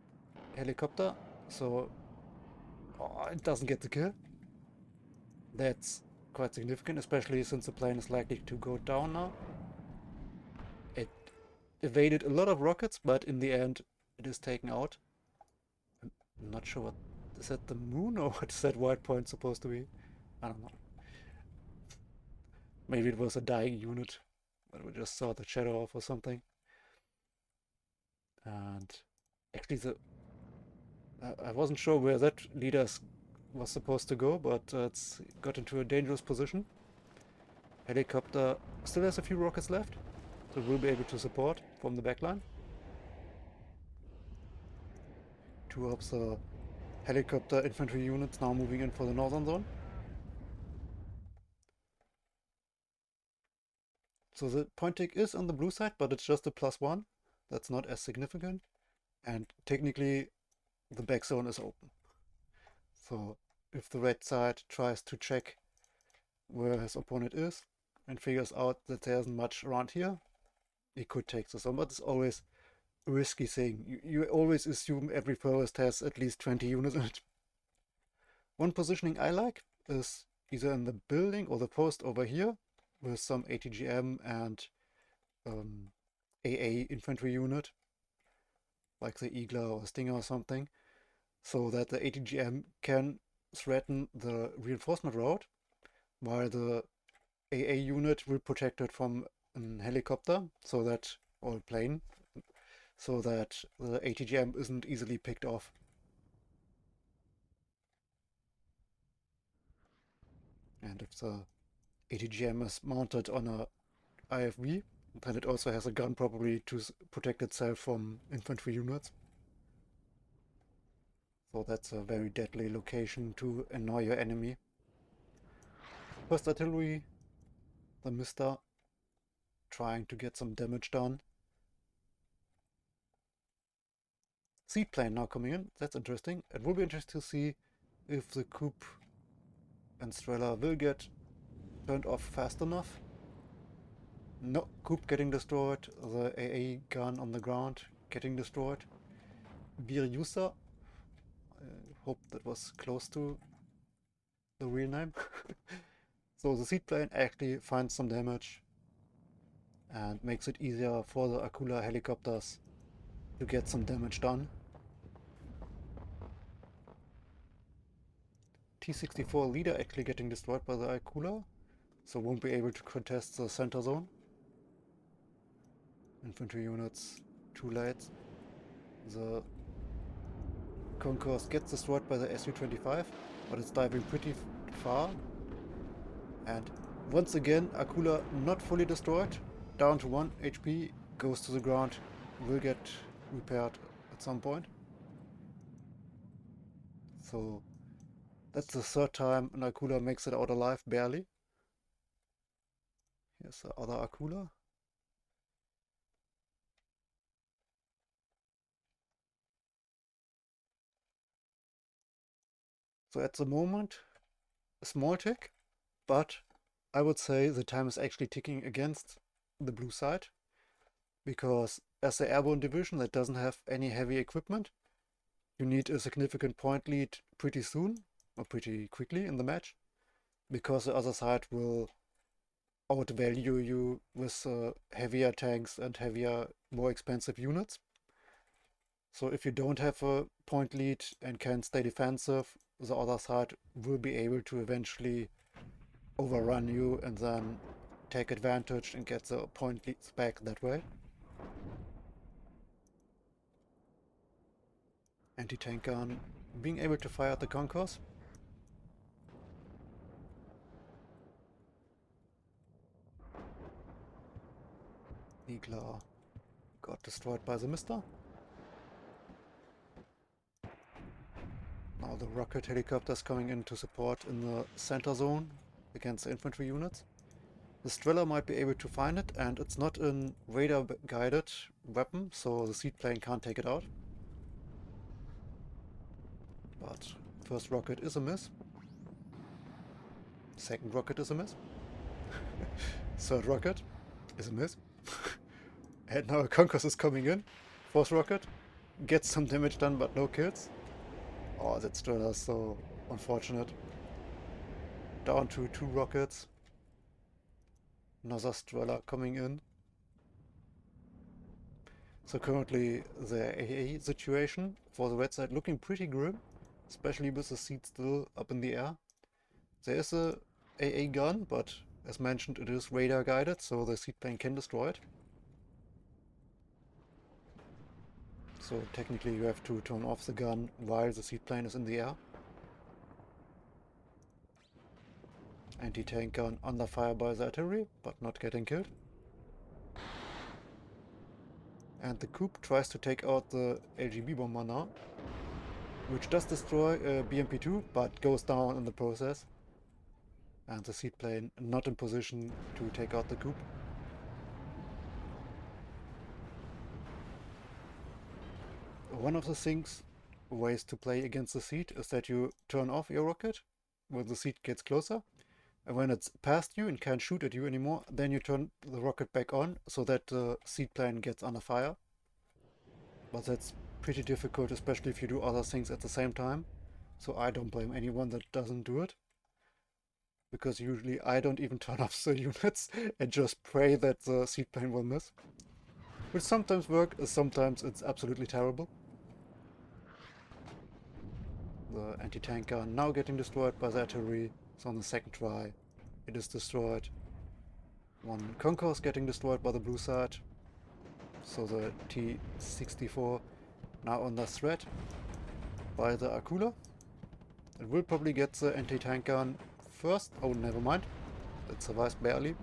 helicopter, so it doesn't get the kill. That's quite significant, especially since the plane is likely to go down now. It evaded a lot of rockets, but in the end it is taken out. I'm not sure what... Is that the moon, or what is that white point supposed to be? I don't know. Maybe it was a dying unit, but we just saw the shadow off or something. And actually I wasn't sure where that leader was supposed to go, but it's got into a dangerous position. Helicopter still has a few rockets left, so we'll be able to support from the backline. Two of the helicopter infantry units now moving in for the northern zone. So the point tick is on the blue side, but it's just a +1. That's not as significant. And technically the back zone is open. So if the red side tries to check where his opponent is and figures out that there isn't much around here, he could take the zone. But it's always a risky thing. You always assume every forest has at least 20 units in it. One positioning I like is either in the building or the post over here, with some ATGM and AA infantry unit, like the Igla or Stinger or something, so that the ATGM can threaten the reinforcement route, while the AA unit will protect it from a helicopter, so that or plane, so that the ATGM isn't easily picked off. And if the ATGM is mounted on a IFV, then it also has a gun probably to protect itself from infantry units. So that's a very deadly location to annoy your enemy. First artillery, the Mister, trying to get some damage done. Seaplane now coming in, that's interesting. It will be interesting to see if the coup and Strela will get turned off fast enough. No, coup getting destroyed, the AA gun on the ground getting destroyed. Viryusa, I hope that was close to the real name. So the seaplane actually finds some damage and makes it easier for the Akula helicopters to get some damage done. T-64 leader actually getting destroyed by the Akula, so won't be able to contest the center zone. Infantry units too late. The Concourse gets destroyed by the Su-25, but it's diving pretty far. And once again, Akula not fully destroyed, down to 1 HP, goes to the ground, will get repaired at some point. So that's the third time an Akula makes it out alive, barely. Here's the other Akula. So at the moment, a small tick, but I would say the time is actually ticking against the blue side, because as the airborne division that doesn't have any heavy equipment, you need a significant point lead pretty soon, or pretty quickly in the match, because the other side will outvalue you with heavier tanks and heavier, more expensive units. So if you don't have a point lead and can stay defensive, the other side will be able to eventually overrun you and then take advantage and get the point leads back that way. Anti-tank gun being able to fire at the Concourse. Igla got destroyed by the Mister. Now the rocket helicopters coming in to support in the center zone against the infantry units. The Strela might be able to find it, and it's not a radar guided weapon, so the seaplane can't take it out. But first rocket is a miss. Second rocket is a miss. Third rocket is a miss. And now a Concourse is coming in. Fourth rocket gets some damage done, but no kills. Oh, that Strela is so unfortunate. Down to 2 rockets. Another Strela coming in. So currently the AA situation for the red side looking pretty grim, especially with the seat still up in the air. There is a AA gun, but as mentioned it is radar guided, so the seaplane can destroy it. So technically you have to turn off the gun while the seaplane is in the air. Anti-tank gun under fire by the artillery, but not getting killed. And the coup tries to take out the LGB bomber now, which does destroy BMP-2, but goes down in the process. And the seaplane not in position to take out the coup. One of the ways to play against the seat is that you turn off your rocket when the seat gets closer. And when it's past you and can't shoot at you anymore, then you turn the rocket back on so that the seaplane gets under fire. But that's pretty difficult, especially if you do other things at the same time. So I don't blame anyone that doesn't do it. Because usually I don't even turn off the units and just pray that the seaplane will miss. Which sometimes works, sometimes it's absolutely terrible. The anti-tank gun now getting destroyed by the artillery. So on the second try it is destroyed. One Concourse getting destroyed by the blue side. So the T-64 now under threat by the Akula. It will probably get the anti-tank gun first. Oh, never mind. It survives barely.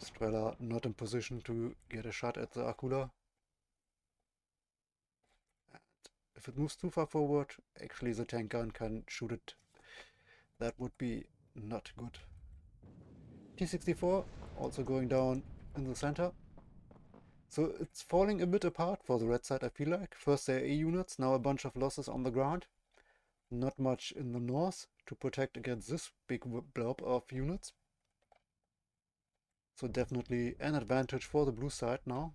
Strela not in position to get a shot at the Akula. And if it moves too far forward, actually the tank gun can shoot it. That would be not good. T-64 also going down in the center. So it's falling a bit apart for the red side, I feel like. First their A units, now a bunch of losses on the ground. Not much in the north to protect against this big blob of units. So definitely an advantage for the blue side now.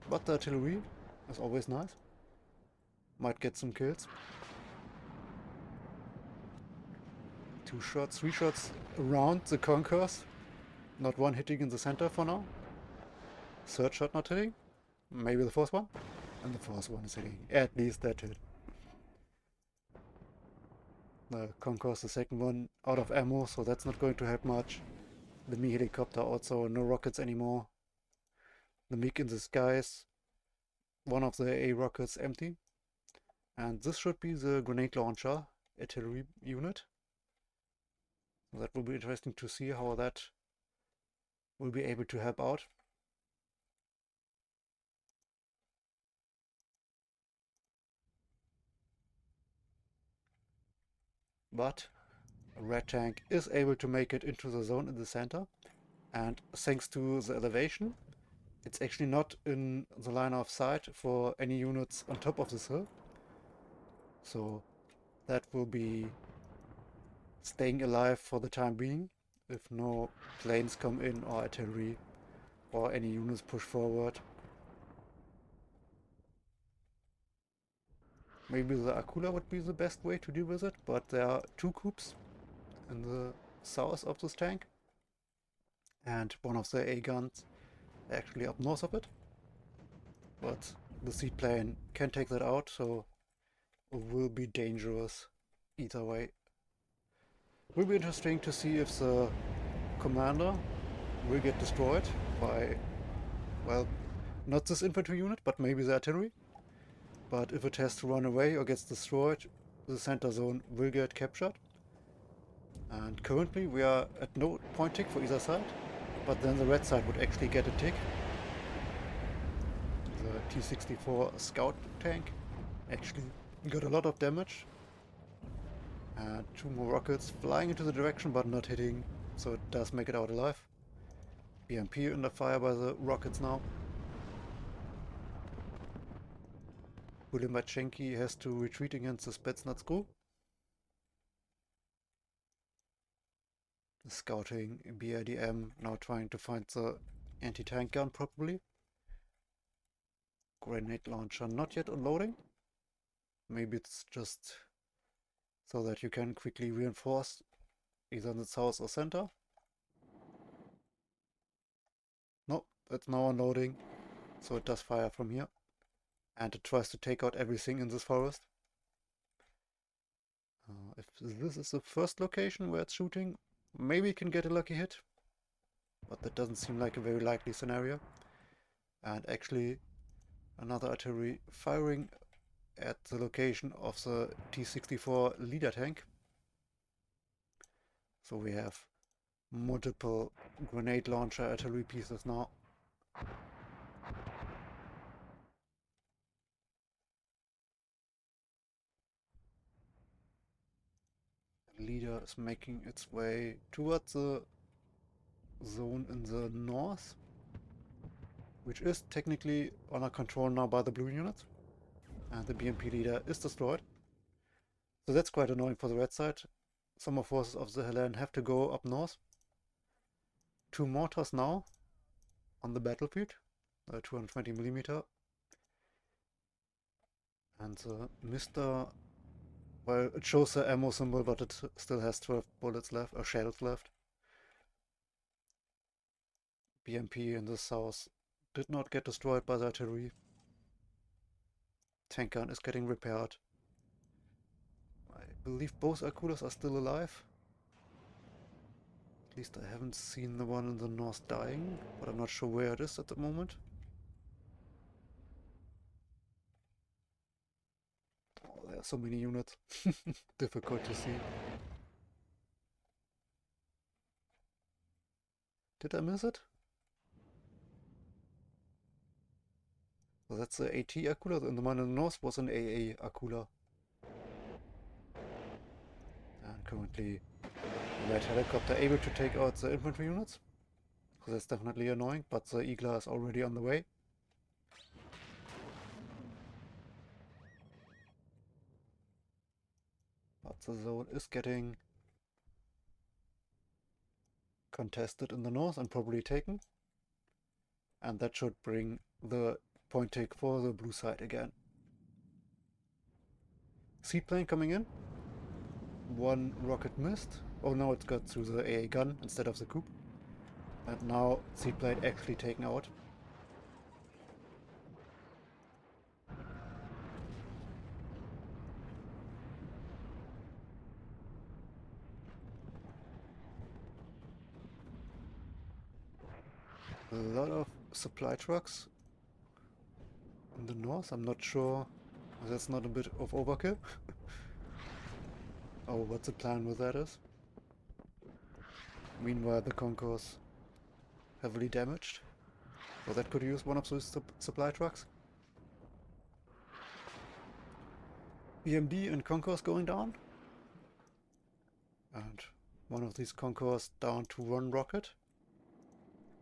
But the artillery is always nice. Might get some kills. 2 shots, 3 shots around the Concourse. Not one hitting in the center for now. Third shot not hitting. Maybe the fourth one. And the fourth one is hitting. At least that hit. The Concourse, the second one, out of ammo, so that's not going to help much. The Me helicopter also, no rockets anymore. The MiG in the skies, one of the A rockets empty. And this should be the grenade launcher artillery unit. That will be interesting to see how that will be able to help out. But a red tank is able to make it into the zone in the center, and thanks to the elevation, it's actually not in the line of sight for any units on top of this hill. So that will be staying alive for the time being if no planes come in or artillery or any units push forward. Maybe the Akula would be the best way to deal with it, but there are 2 coups in the south of this tank, and one of the A guns actually up north of it. But the seaplane can take that out, so it will be dangerous either way. It will be interesting to see if the commander will get destroyed by, well, not this infantry unit, but maybe the artillery. But if it has to run away or gets destroyed, the center zone will get captured. And currently we are at no point tick for either side, but then the red side would actually get a tick. The T-64 scout tank actually got a lot of damage. And 2 more rockets flying into the direction but not hitting, so it does make it out alive. BMP under fire by the rockets now. Bulimachenki has to retreat against the Spetsnaz crew. The scouting BIDM now trying to find the anti-tank gun probably. Grenade launcher not yet unloading. Maybe it's just so that you can quickly reinforce either in the south or center. Nope, it's now unloading, so it does fire from here. And it tries to take out everything in this forest. If this is the first location where it's shooting, maybe it can get a lucky hit. But that doesn't seem like a very likely scenario. And actually, another artillery firing at the location of the T-64 leader tank. So we have multiple grenade launcher artillery pieces now. The leader is making its way towards the zone in the north, which is technically under control now by the blue units. And the BMP leader is destroyed. So that's quite annoying for the red side. Some of forces of the TheHellene have to go up north. 2 mortars now on the battlefield, 220mm. And the Mr. Well, it shows the ammo symbol, but it still has 12 bullets left, or shells left. BMP in the south did not get destroyed by the artillery. Tank gun is getting repaired. I believe both Akulas are still alive. At least I haven't seen the one in the north dying, but I'm not sure where it is at the moment. Oh, there are so many units. Difficult to see. Did I miss it? So that's the AT Akula, and the one in the north was an AA Akula. And currently, Red helicopter able to take out the infantry units. So that's definitely annoying, but the Igla is already on the way. But the zone is getting contested in the north and probably taken. And that should bring the point take for the blue side again. Seaplane coming in. One rocket missed. Oh no, it got through the AA gun instead of the coupe. And now seaplane actually taken out. A lot of supply trucks in the north. I'm not sure. That's not a bit of overkill. Oh, what the plan with that is. Meanwhile, the Concourse heavily damaged. So that could use one of those supply trucks. EMD and Concourse going down. And one of these Concourse down to one rocket.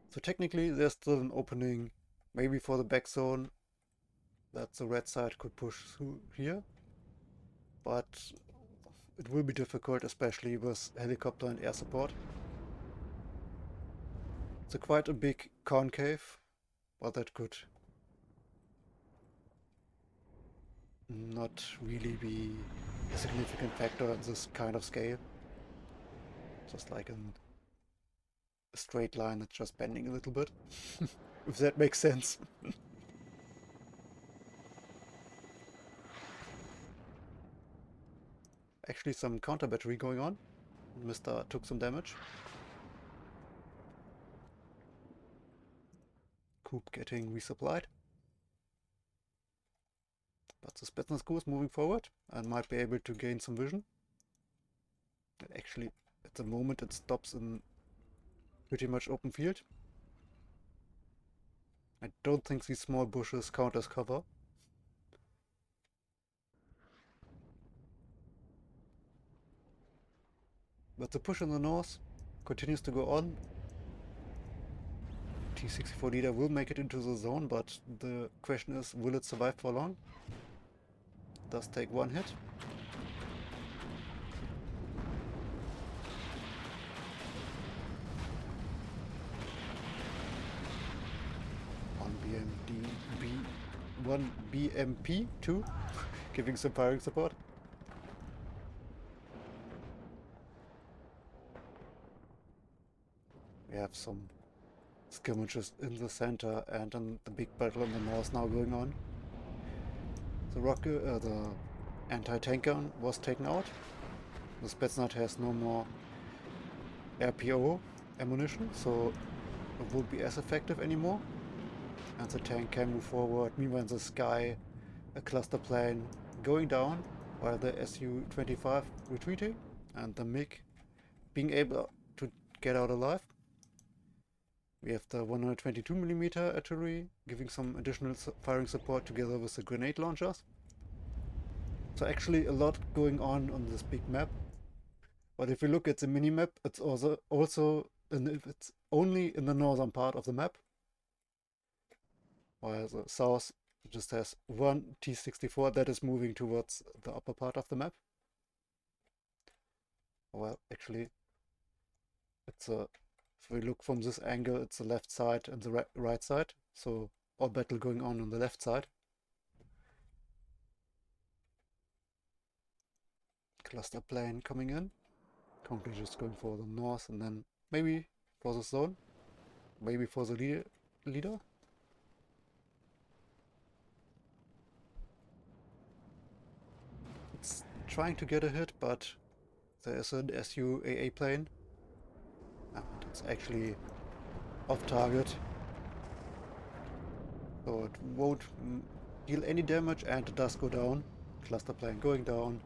So technically there's still an opening, maybe for the back zone, that the red side could push through here. But it will be difficult, especially with helicopter and air support. It's quite a big concave, but that could not really be a significant factor in this kind of scale. Just like in a straight line that's just bending a little bit, if that makes sense. Actually some counter battery going on. Mr. took some damage. Coupe getting resupplied. But the Spetsnaz is moving forward and might be able to gain some vision. And actually, at the moment it stops in pretty much open field. I don't think these small bushes count as cover. But the push in the north continues to go on. T-64 leader will make it into the zone, but the question is, will it survive for long? It does take one hit. One BMP, 2, giving some firing support. We have some skirmishes in the center and in the big battle in the north now going on. The anti-tank gun was taken out. The Spetsnaz has no more RPO ammunition, so it won't be as effective anymore. And the tank can move forward. Meanwhile in the sky, a cluster plane going down while the Su-25 retreating and the MiG being able to get out alive. We have the 122mm artillery giving some additional firing support together with the grenade launchers. So actually a lot going on this big map. But if you look at the mini-map, it's also it's only in the northern part of the map. While the south just has one T-64 that is moving towards the upper part of the map. Well, actually, it's if we look from this angle, it's the left side and the right side. So all battle going on the left side. Cluster plane coming in. Currently just going for the north and then maybe for the zone. Maybe for the leader. It's trying to get a hit, but there is an SUAA plane. And it's actually off target, so it won't deal any damage, and it does go down. Cluster plane going down.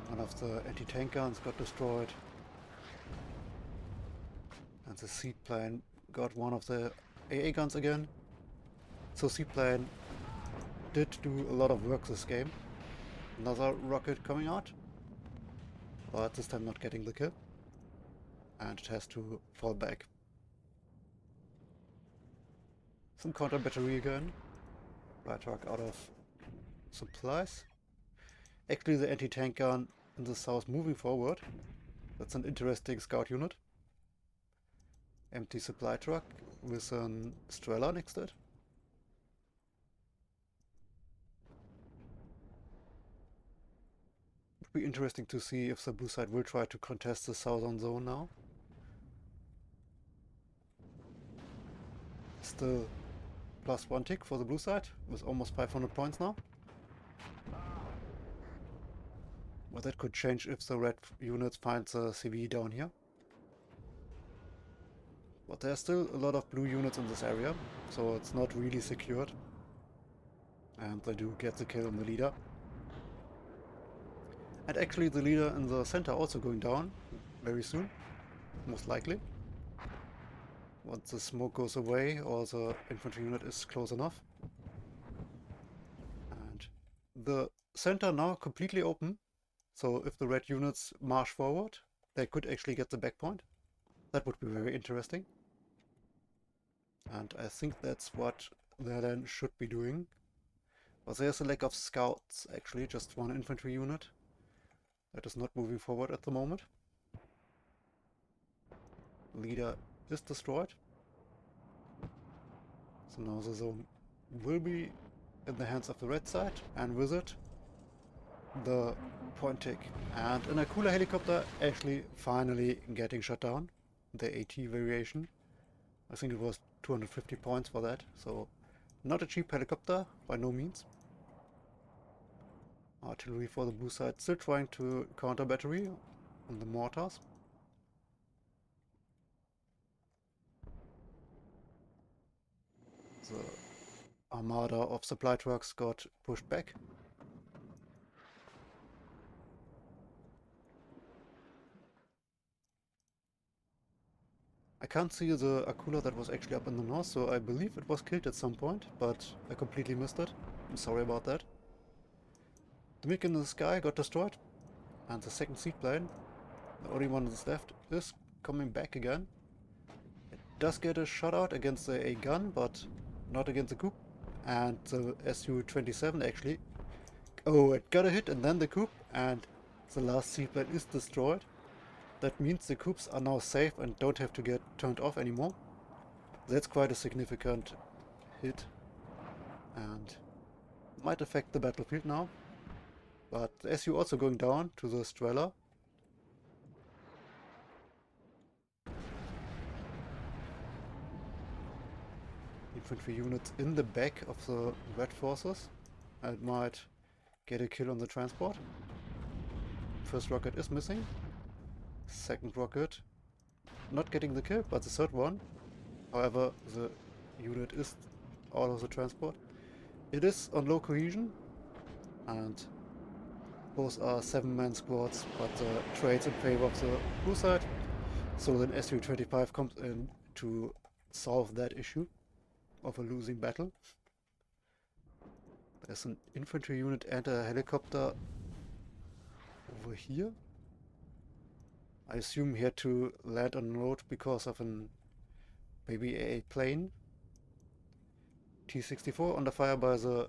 One of the anti-tank guns got destroyed. And the seaplane got one of the AA guns again. So seaplane did do a lot of work this game. Another rocket coming out, but this time not getting the kill. And it has to fall back. Some counter battery again. Right truck out of supplies. Actually the anti-tank gun in the south moving forward. That's an interesting scout unit. Empty supply truck with an Strela next to it. Would be interesting to see if the blue side will try to contest the southern zone now. Still +1 tick for the blue side with almost 500 points now. But that could change if the red units find the CV down here. But there's still a lot of blue units in this area, so it's not really secured. And they do get the kill on the leader. And actually the leader in the center also going down very soon, most likely. Once the smoke goes away or the infantry unit is close enough. And the center now completely open, so if the red units march forward, they could actually get the back point. That would be very interesting. And I think that's what TheHellene should be doing. But there's a lack of scouts, actually, just one infantry unit that is not moving forward at the moment. Leader is destroyed. So now the zone will be in the hands of the red side, and with it the point tick. And an Akula helicopter actually finally getting shot down. The AT variation. I think it was 250 points for that, so not a cheap helicopter, by no means. Artillery for the blue side, still trying to counter battery on the mortars. The armada of supply trucks got pushed back. I can't see the Akula that was actually up in the north, so I believe it was killed at some point, but I completely missed it. I'm sorry about that. The MiG in the sky got destroyed, and the second seaplane, the only one that's left, is coming back again. It does get a shot out against a gun, but not against the coup. And the Su-27 actually, oh, it got a hit and then the coup, and the last seaplane is destroyed. That means the coups are now safe and don't have to get turned off anymore. That's quite a significant hit and might affect the battlefield now. But the SU also going down to the Strela. Infantry units in the back of the red forces and might get a kill on the transport. First rocket is missing. Second rocket not getting the kill, but the third one. However, the unit is out of the transport. It is on low cohesion, and both are 7-man squads, but the trades in favor of the blue side. So then Su-25 comes in to solve that issue of a losing battle. There's an infantry unit and a helicopter over here. I assume he had to land on the road because of maybe a plane. T-64 under fire by the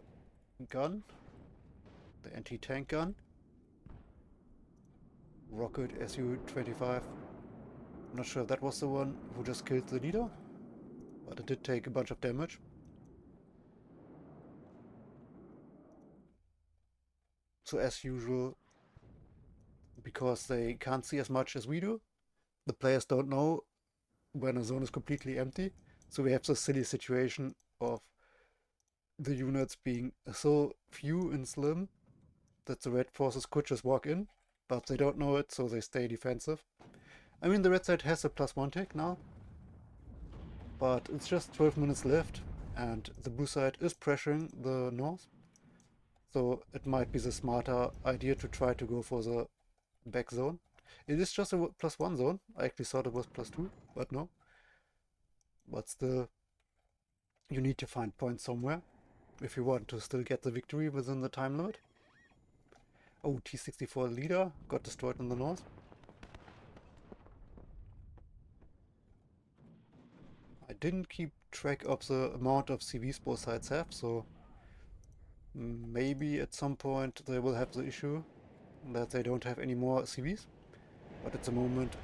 gun, the anti-tank gun. Rocket Su-25. Not sure if that was the one who just killed the leader, but it did take a bunch of damage. So as usual, because they can't see as much as we do, the players don't know when a zone is completely empty. So we have this silly situation of the units being so few and slim that the red forces could just walk in, but they don't know it, so they stay defensive. I mean, the red side has a +1 tech now, but it's just 12 minutes left, and the blue side is pressuring the north. So it might be the smarter idea to try to go for the back zone. It is just a +1 zone. I actually thought it was +2, but no. But still, you need to find points somewhere if you want to still get the victory within the time limit. Oh, T64 leader got destroyed in the north. I didn't keep track of the amount of CVs both sides have, so maybe at some point they will have the issue that they don't have any more CVs. But at the moment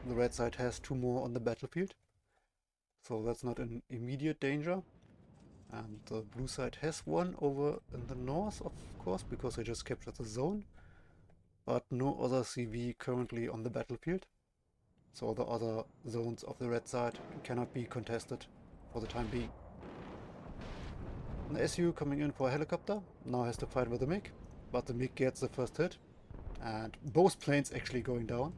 the red side has 2 more on the battlefield, so that's not an immediate danger. And the blue side has 1 over in the north, of course, because they just captured the zone, but no other CV currently on the battlefield. So the other zones of the red side cannot be contested for the time being. An SU coming in for a helicopter, now has to fight with the MiG, but the MiG gets the first hit, and both planes actually going down.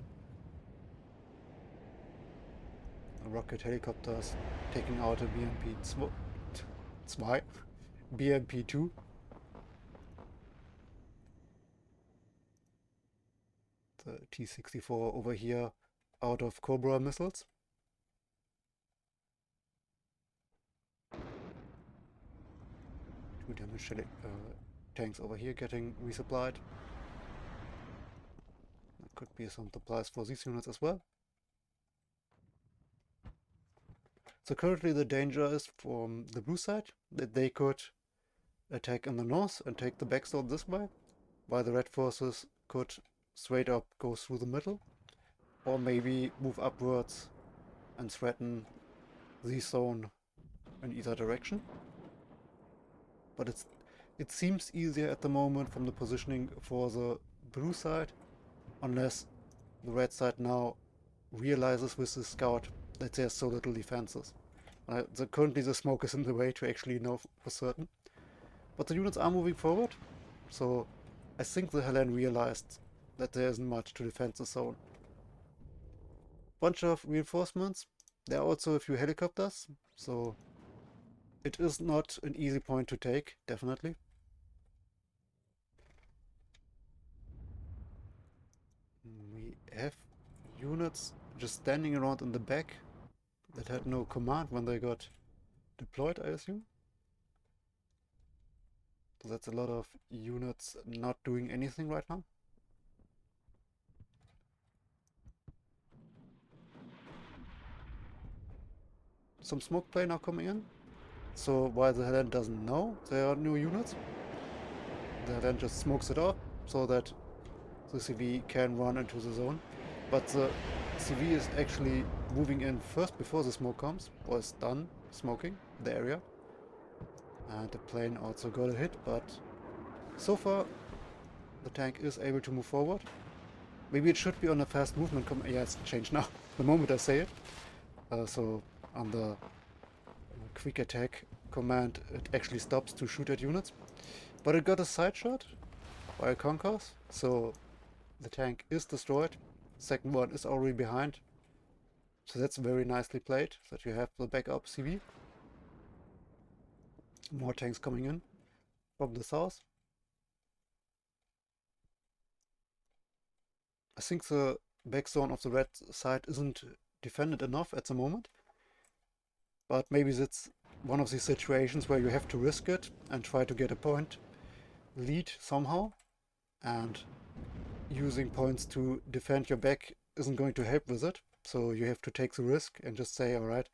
The rocket helicopters taking out a BMP-2, BMP-2. The T-64 over here out of Cobra missiles. Two damaged tanks over here getting resupplied. There could be some supplies for these units as well. So currently the danger is from the blue side, that they could attack in the north and take the backstone this way, while the red forces could straight up go through the middle, or maybe move upwards and threaten the zone in either direction. But it seems easier at the moment from the positioning for the blue side, unless the red side now realizes with the scout that there's so little defenses. Currently the smoke is in the way to actually know for certain. But the units are moving forward, so I think the TheHellene realized that there isn't much to defend the zone. Bunch of reinforcements. There are also a few helicopters, so it is not an easy point to take, definitely. We have units just standing around in the back that had no command when they got deployed, I assume. So that's a lot of units not doing anything right now. Some smoke play now coming in. So while the TheHellene doesn't know there are new units, the TheHellene just smokes it off so that the CV can run into the zone. But the CV is actually moving in first before the smoke comes, or is done smoking the area. And the plane also got a hit, but so far the tank is able to move forward. Maybe it should be on a fast movement yeah, it's changed now, the moment I say it. So on the quick attack command it actually stops to shoot at units. But it got a side shot by a concourse, so the tank is destroyed. Second one is already behind. So that's very nicely played, that you have the backup CV. More tanks coming in from the south. I think the back zone of the red side isn't defended enough at the moment. But maybe that's one of these situations where you have to risk it and try to get a point lead somehow. And using points to defend your back isn't going to help with it. So you have to take the risk and just say, alright,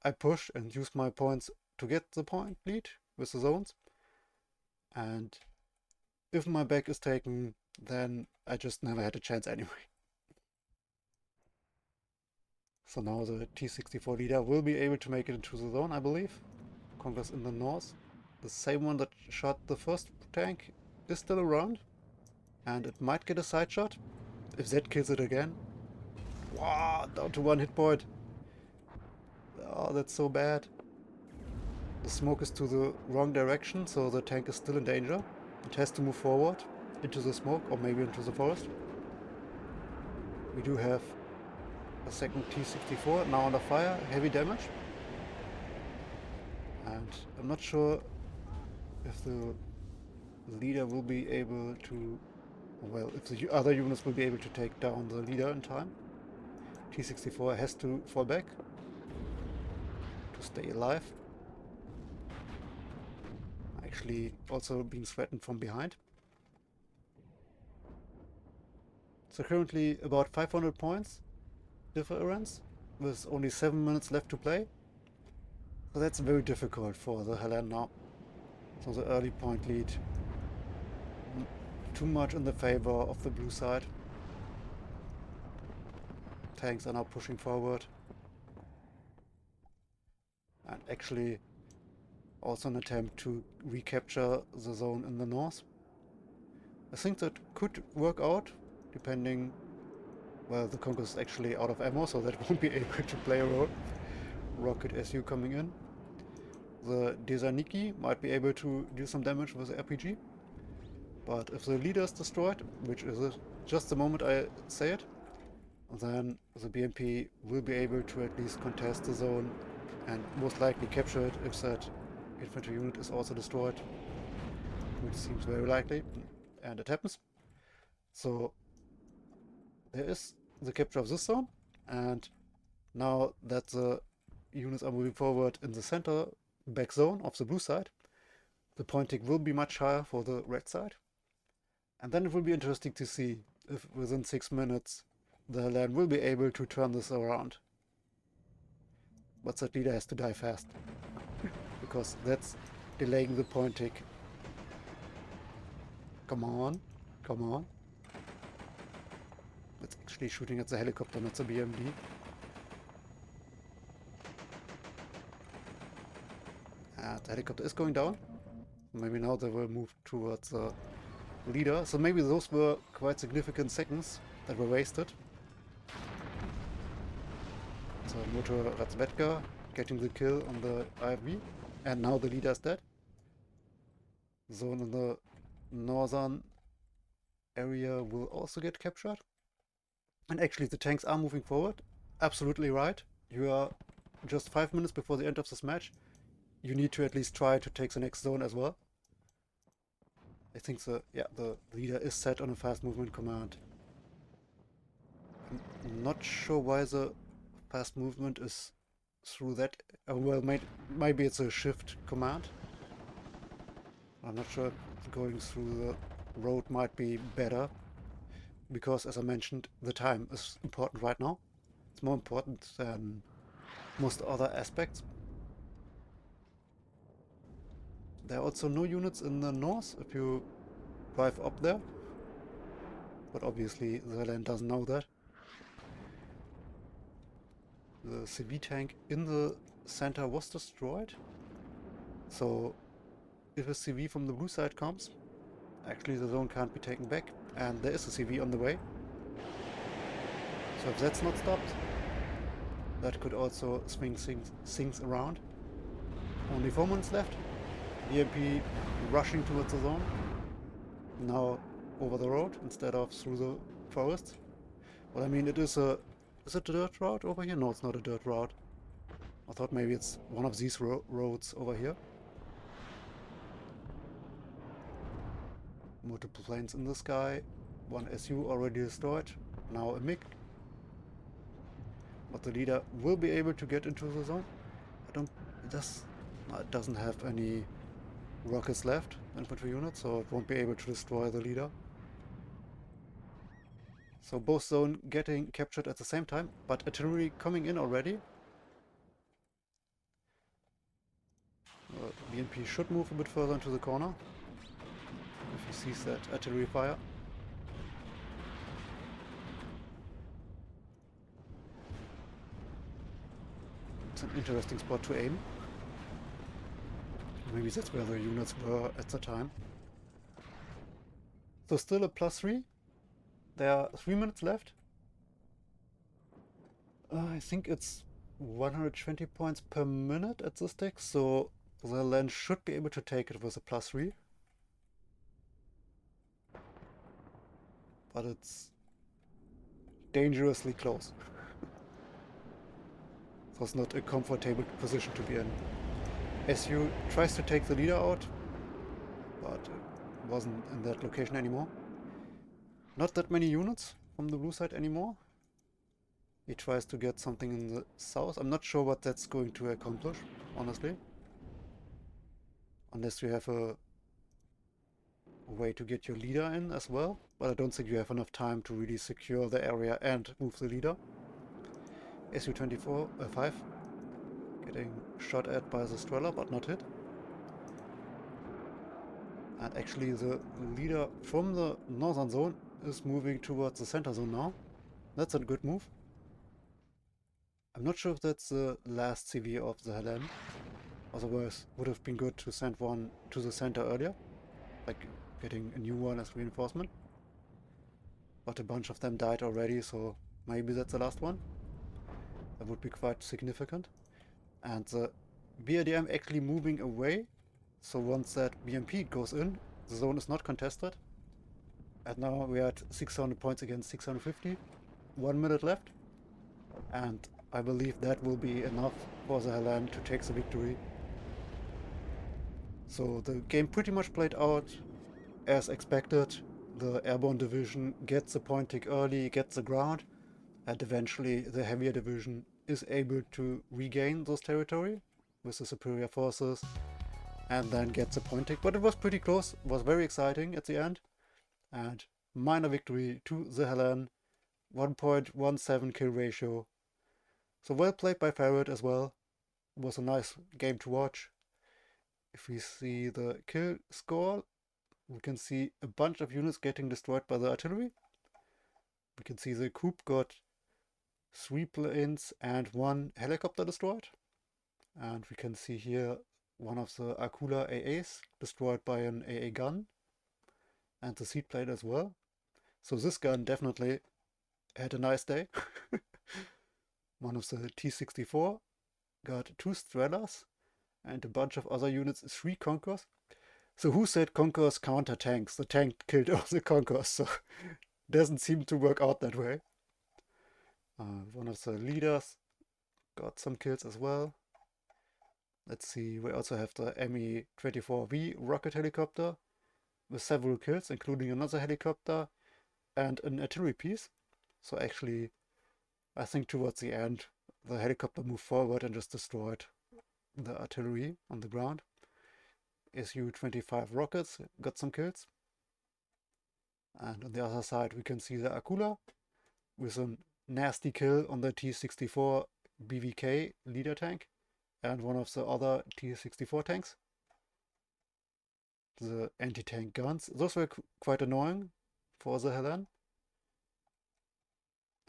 I push and use my points to get the point lead with the zones. And if my back is taken, then I just never had a chance anyway. So now the T-64 leader will be able to make it into the zone, I believe. Conquers in the north. The same one that shot the first tank is still around. And it might get a side shot. If that kills it again. Wow, down to 1 hit point. Oh, that's so bad. The smoke is to the wrong direction, so the tank is still in danger. It has to move forward into the smoke or maybe into the forest. We do have a second T-64 now under fire, heavy damage. And I'm not sure if the leader will be able to, well, if the other units will be able to take down the leader in time. T-64 has to fall back to stay alive. Actually also being threatened from behind. So currently about 500 points difference with only 7 minutes left to play. So that's very difficult for the TheHellene now. So the early point lead too much in the favor of the blue side. Tanks are now pushing forward. And actually also an attempt to recapture the zone in the north. I think that could work out, depending, well, the Conquest is actually out of ammo, so that won't be able to play a role. Rocket SU coming in. The Desaniki might be able to do some damage with the RPG. But if the leader is destroyed, which is just the moment I say it, then the BMP will be able to at least contest the zone and most likely capture it if that infantry unit is also destroyed, which seems very likely, and it happens. So there is the capture of this zone, and now that the units are moving forward in the center back zone of the blue side, the point tick will be much higher for the red side. And then it will be interesting to see if within 6 minutes the TheHellene will be able to turn this around. But that leader has to die fast, because that's delaying the point tick. Come on, come on. It's actually shooting at the helicopter, not the BMD. And the helicopter is going down. Maybe now they will move towards the leader. So maybe those were quite significant seconds that were wasted. So Motor Ratzvetka getting the kill on the IFV. And now the leader is dead. Zone in the northern area will also get captured. And actually the tanks are moving forward. Absolutely right. You are just 5 minutes before the end of this match. You need to at least try to take the next zone as well. I think the leader is set on a fast movement command. I'm not sure why the fast movement is through that. Well, maybe it's a shift command. I'm not sure if going through the road might be better, because as I mentioned, the time is important right now. It's more important than most other aspects. There are also no units in the north if you drive up there, but obviously the TheHellene doesn't know that. The CV tank in the center was destroyed, so if a CV from the blue side comes, actually the zone can't be taken back, and there is a CV on the way. So if that's not stopped, that could also swing things around. Only 4 minutes left. BMP rushing towards the zone. Now over the road instead of through the forest. Well, I mean, it is a... Is it a dirt road over here? No, it's not a dirt road. I thought maybe it's one of these roads over here. Multiple planes in the sky. One SU already destroyed. Now a MiG. But the leader will be able to get into the zone. It doesn't have any rockets left, infantry unit, so it won't be able to destroy the leader. So both zones getting captured at the same time, but artillery coming in already. BMP should move a bit further into the corner if he sees that artillery fire. It's an interesting spot to aim. Maybe that's where the units were at the time. So still a +3. There are 3 minutes left. I think it's 120 points per minute at this tick, so the TheHellene should be able to take it with a +3. But it's dangerously close. So it's not a comfortable position to be in. SU tries to take the leader out, but wasn't in that location anymore. Not that many units from the blue side anymore. He tries to get something in the south. I'm not sure what that's going to accomplish, honestly. Unless you have a way to get your leader in as well. But I don't think you have enough time to really secure the area and move the leader. SU-5 getting shot at by the Streller, but not hit. And actually the leader from the northern zone is moving towards the center zone now. That's a good move. I'm not sure if that's the last CV of TheHellene. Otherwise, would have been good to send one to the center earlier. Like getting a new one as reinforcement. But a bunch of them died already, so maybe that's the last one. That would be quite significant. And the BRDM actually moving away. So once that BMP goes in, the zone is not contested. And now we're at 600 points against 650. 1 minute left. And I believe that will be enough for TheHellene to take the victory. So the game pretty much played out as expected. The airborne division gets the point tick early, gets the ground, and eventually the heavier division is able to regain those territory with the superior forces and then gets the point tick. But it was pretty close, it was very exciting at the end. And minor victory to TheHellene, 1.17 kill ratio. So well played by Farid as well. It was a nice game to watch. If we see the kill score, we can see a bunch of units getting destroyed by the artillery. We can see the coup got 3 planes and 1 helicopter destroyed. And we can see here one of the Akula AAs destroyed by an AA gun. And the seat plane as well. So this gun definitely had a nice day. One of the T-64 got 2 Strellas and a bunch of other units, 3 Conquerors. So who said Conquerors counter tanks? The tank killed all the Conquerors, so doesn't seem to work out that way. One of the leaders got some kills as well. Let's see, we also have the Me-24V rocket helicopter with several kills, including another helicopter and an artillery piece. So actually, I think towards the end, the helicopter moved forward and just destroyed the artillery on the ground. Su-25 rockets got some kills. And on the other side, we can see the Akula with a nasty kill on the T-64 BVK leader tank and one of the other T-64 tanks. The anti-tank guns, those were quite annoying for TheHellene.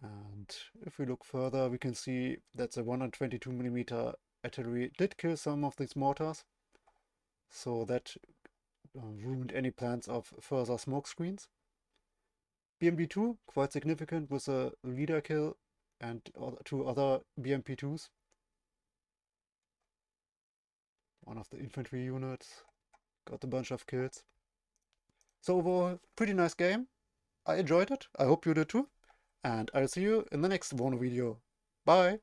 And if we look further, we can see that the 122mm artillery did kill some of these mortars. So that ruined any plans of further smoke screens. BMP-2, quite significant with a leader kill and 2 other BMP-2s. One of the infantry units got a bunch of kills. So overall, pretty nice game. I enjoyed it. I hope you did too. And I'll see you in the next Warno video. Bye!